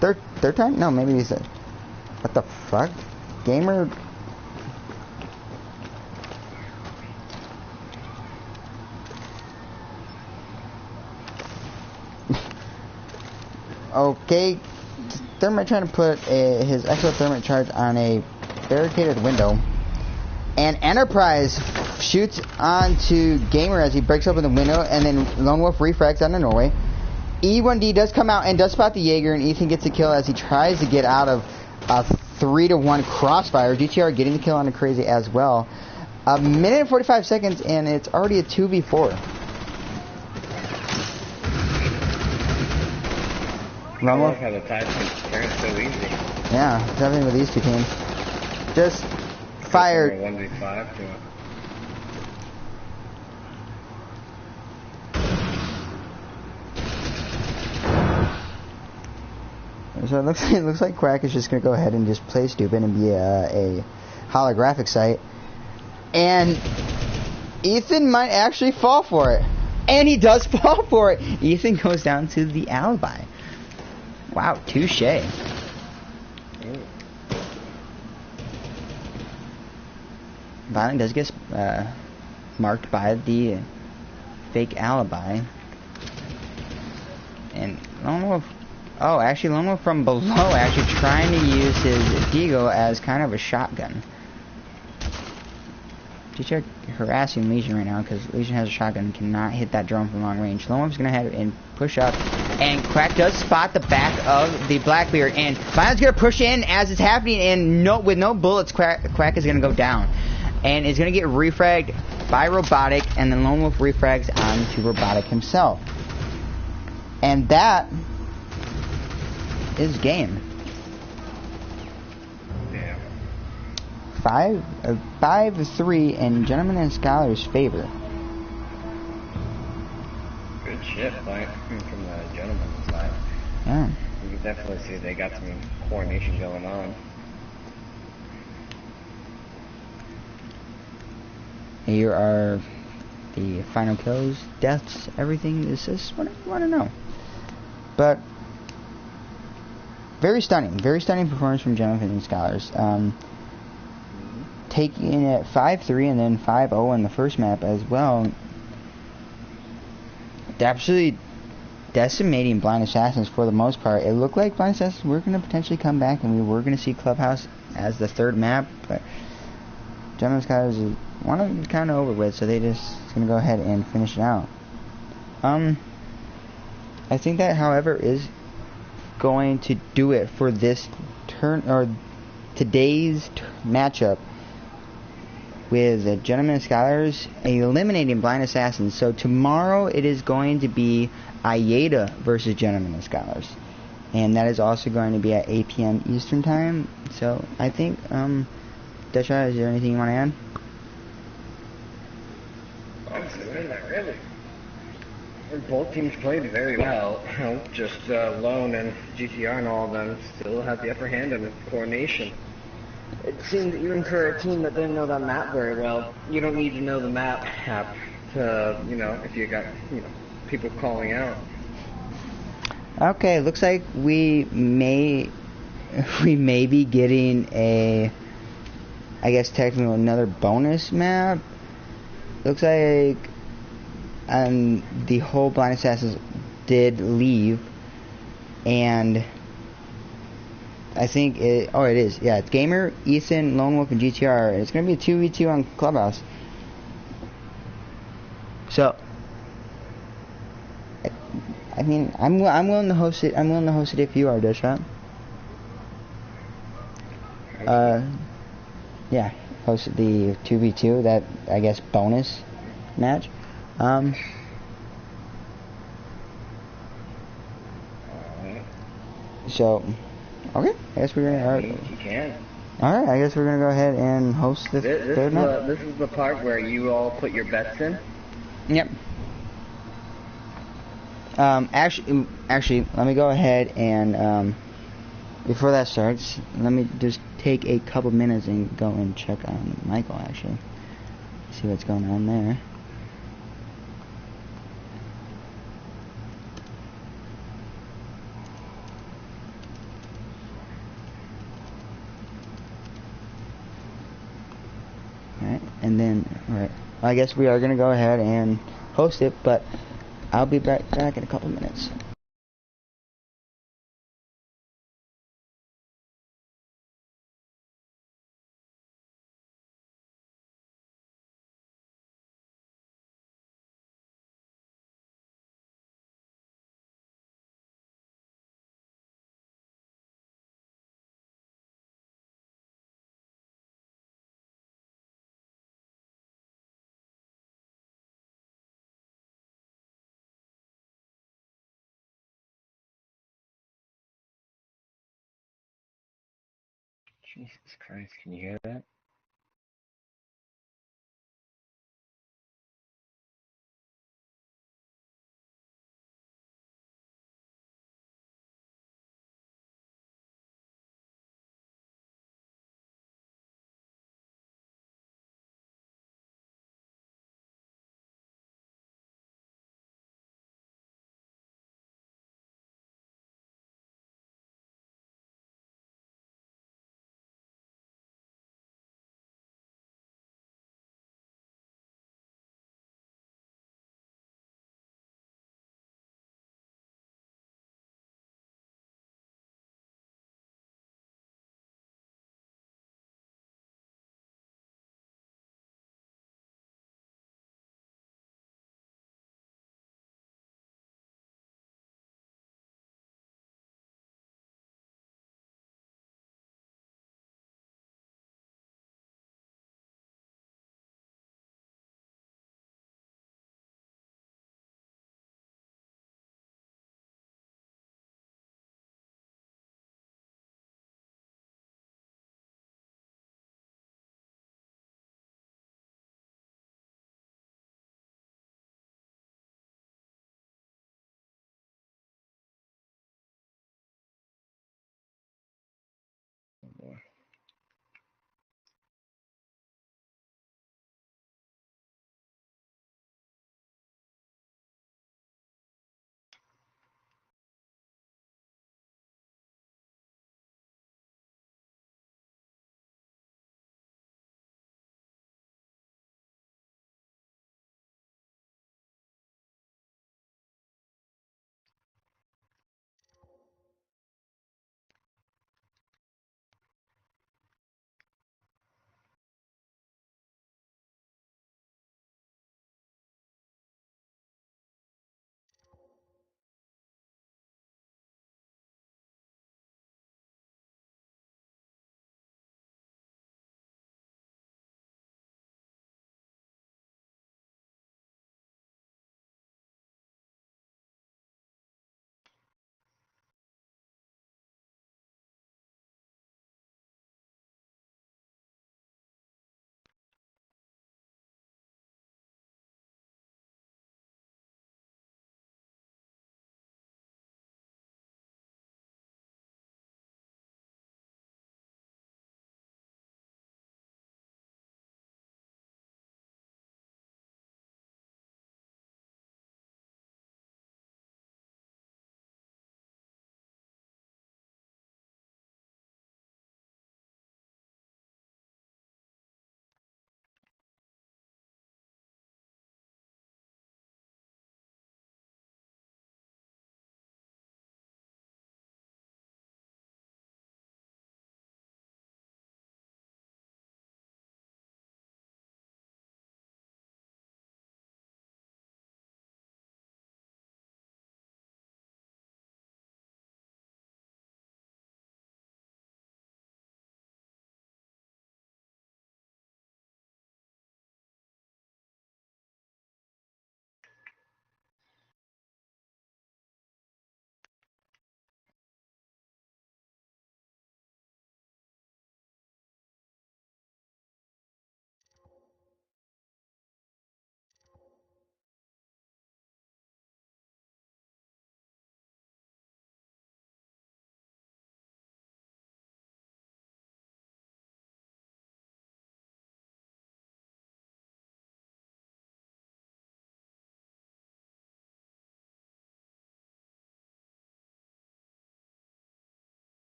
Third time? No, maybe he said. What the fuck? Gamer. Okay. Thermite trying to put his exothermic charge on a barricaded window. And Enterprise shoots onto Gamer as he breaks open the window, and then Lone Wolf refrags onto Norway. E1D does come out and does spot the Jaeger, and Ethan gets a kill as he tries to get out of a 3-to-1 crossfire. GTR getting the kill on the Crazy as well. A minute and 45 seconds, and it's already a 2v4. I love how the tide can turn so easy. Yeah, what's happening with these two teams? Just fired. 1v5 to So it looks like Quack is just gonna go ahead and just play stupid and be a holographic site, and Ethan might actually fall for it, and he does fall for it. Ethan goes down to the alibi. Wow, touche. Violent does get marked by the fake alibi, and Lone Wolf. Oh, actually, Lone Wolf from below actually trying to use his Deagle as kind of a shotgun. GTR harassing Legion right now because Legion has a shotgun and cannot hit that drone from long range. Lone Wolf's gonna head and push up, and Quack does spot the back of the Blackbeard, and Violent's gonna push in as it's happening, and with no bullets, Quack is gonna go down, and is gonna get refragged by Robotic, and then Lone Wolf refrags onto Robotic himself, and that is game. yeah. 5-3 in Gentlemen and Scholars' favor. Good shit fight from the gentleman's side. Yeah. You can definitely see they got some coordination going on. Here are the final kills, deaths, everything. This is what I want to know. But very stunning performance from Gentlemen and Scholars. Taking it 5-3 and then 5-0 in the first map as well. Absolutely decimating Blind Assassins for the most part. It looked like Blind Assassins were going to potentially come back, and we were going to see Clubhouse as the third map, but Gentlemen and Scholars wanted kind of over with, so they just going to go ahead and finish it out. I think that, however, is going to do it for this turn, or today's matchup with the Gentlemen and Scholars eliminating Blind Assassins. So tomorrow it is going to be Ayeda versus Gentlemen and Scholars, and that is also going to be at 8 p.m. Eastern time. So I think, Deadshot, is there anything you want to add? Honestly, not really. Both teams played very well. Just Lone and GTR and all of them still had the upper hand in coordination. It seemed even for a team that didn't know that map very well, you don't need to know the map to, if you got, people calling out. Okay, looks like we may be getting I guess technically another bonus map. Looks like the whole Blind Assassins did leave, and I think it is. Yeah, it's Gamer, Ethan, Lone Wolf, and GTR. It's gonna be a 2v2 on Clubhouse. So, I mean, I'm willing to host it. I'm willing to host it if you are, Deadshot. Yeah, host the 2v2. That, I guess, bonus match. So, okay, I guess we're gonna. You can. Alright, I guess we're gonna go ahead and host the third map. This is the part where you all put your bets in. Yep. Actually, let me go ahead and before that starts, let me just take a couple minutes and go and check on Michael. Actually, see what's going on there. Alright, and then, alright, I guess we are going to go ahead and host it, but I'll be back in a couple minutes. Jesus Christ, can you hear that?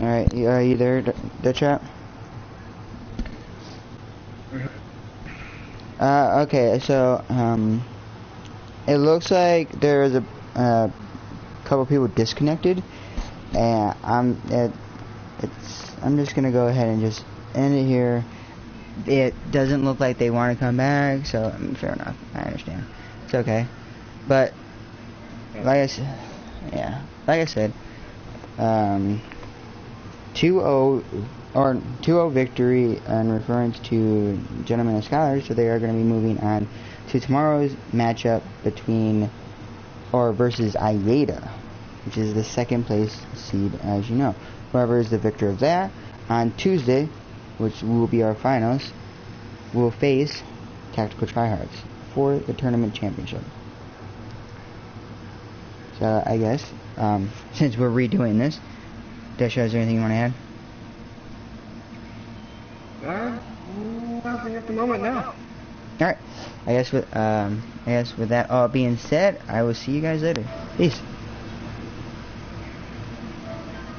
Alright, are you there, Deadshot? Okay, so, it looks like there's a couple people disconnected, and I'm just gonna go ahead and just end it here. It doesn't look like they want to come back, so I mean, fair enough. I understand. It's okay, but like I said, yeah, like I said, 2-0 or 2-0 victory in reference to Gentlemen and Scholars, so they are going to be moving on to tomorrow's matchup between or versus Ayeda, which is the second place seed, as you know. Whoever is the victor of that on Tuesday, which will be our finals, will face Tactical Tryhards for the tournament championship. So I guess since we're redoing this, Desha, is there anything you want to add? Nothing at the moment now. Alright. I guess with that all being said, I will see you guys later. Peace.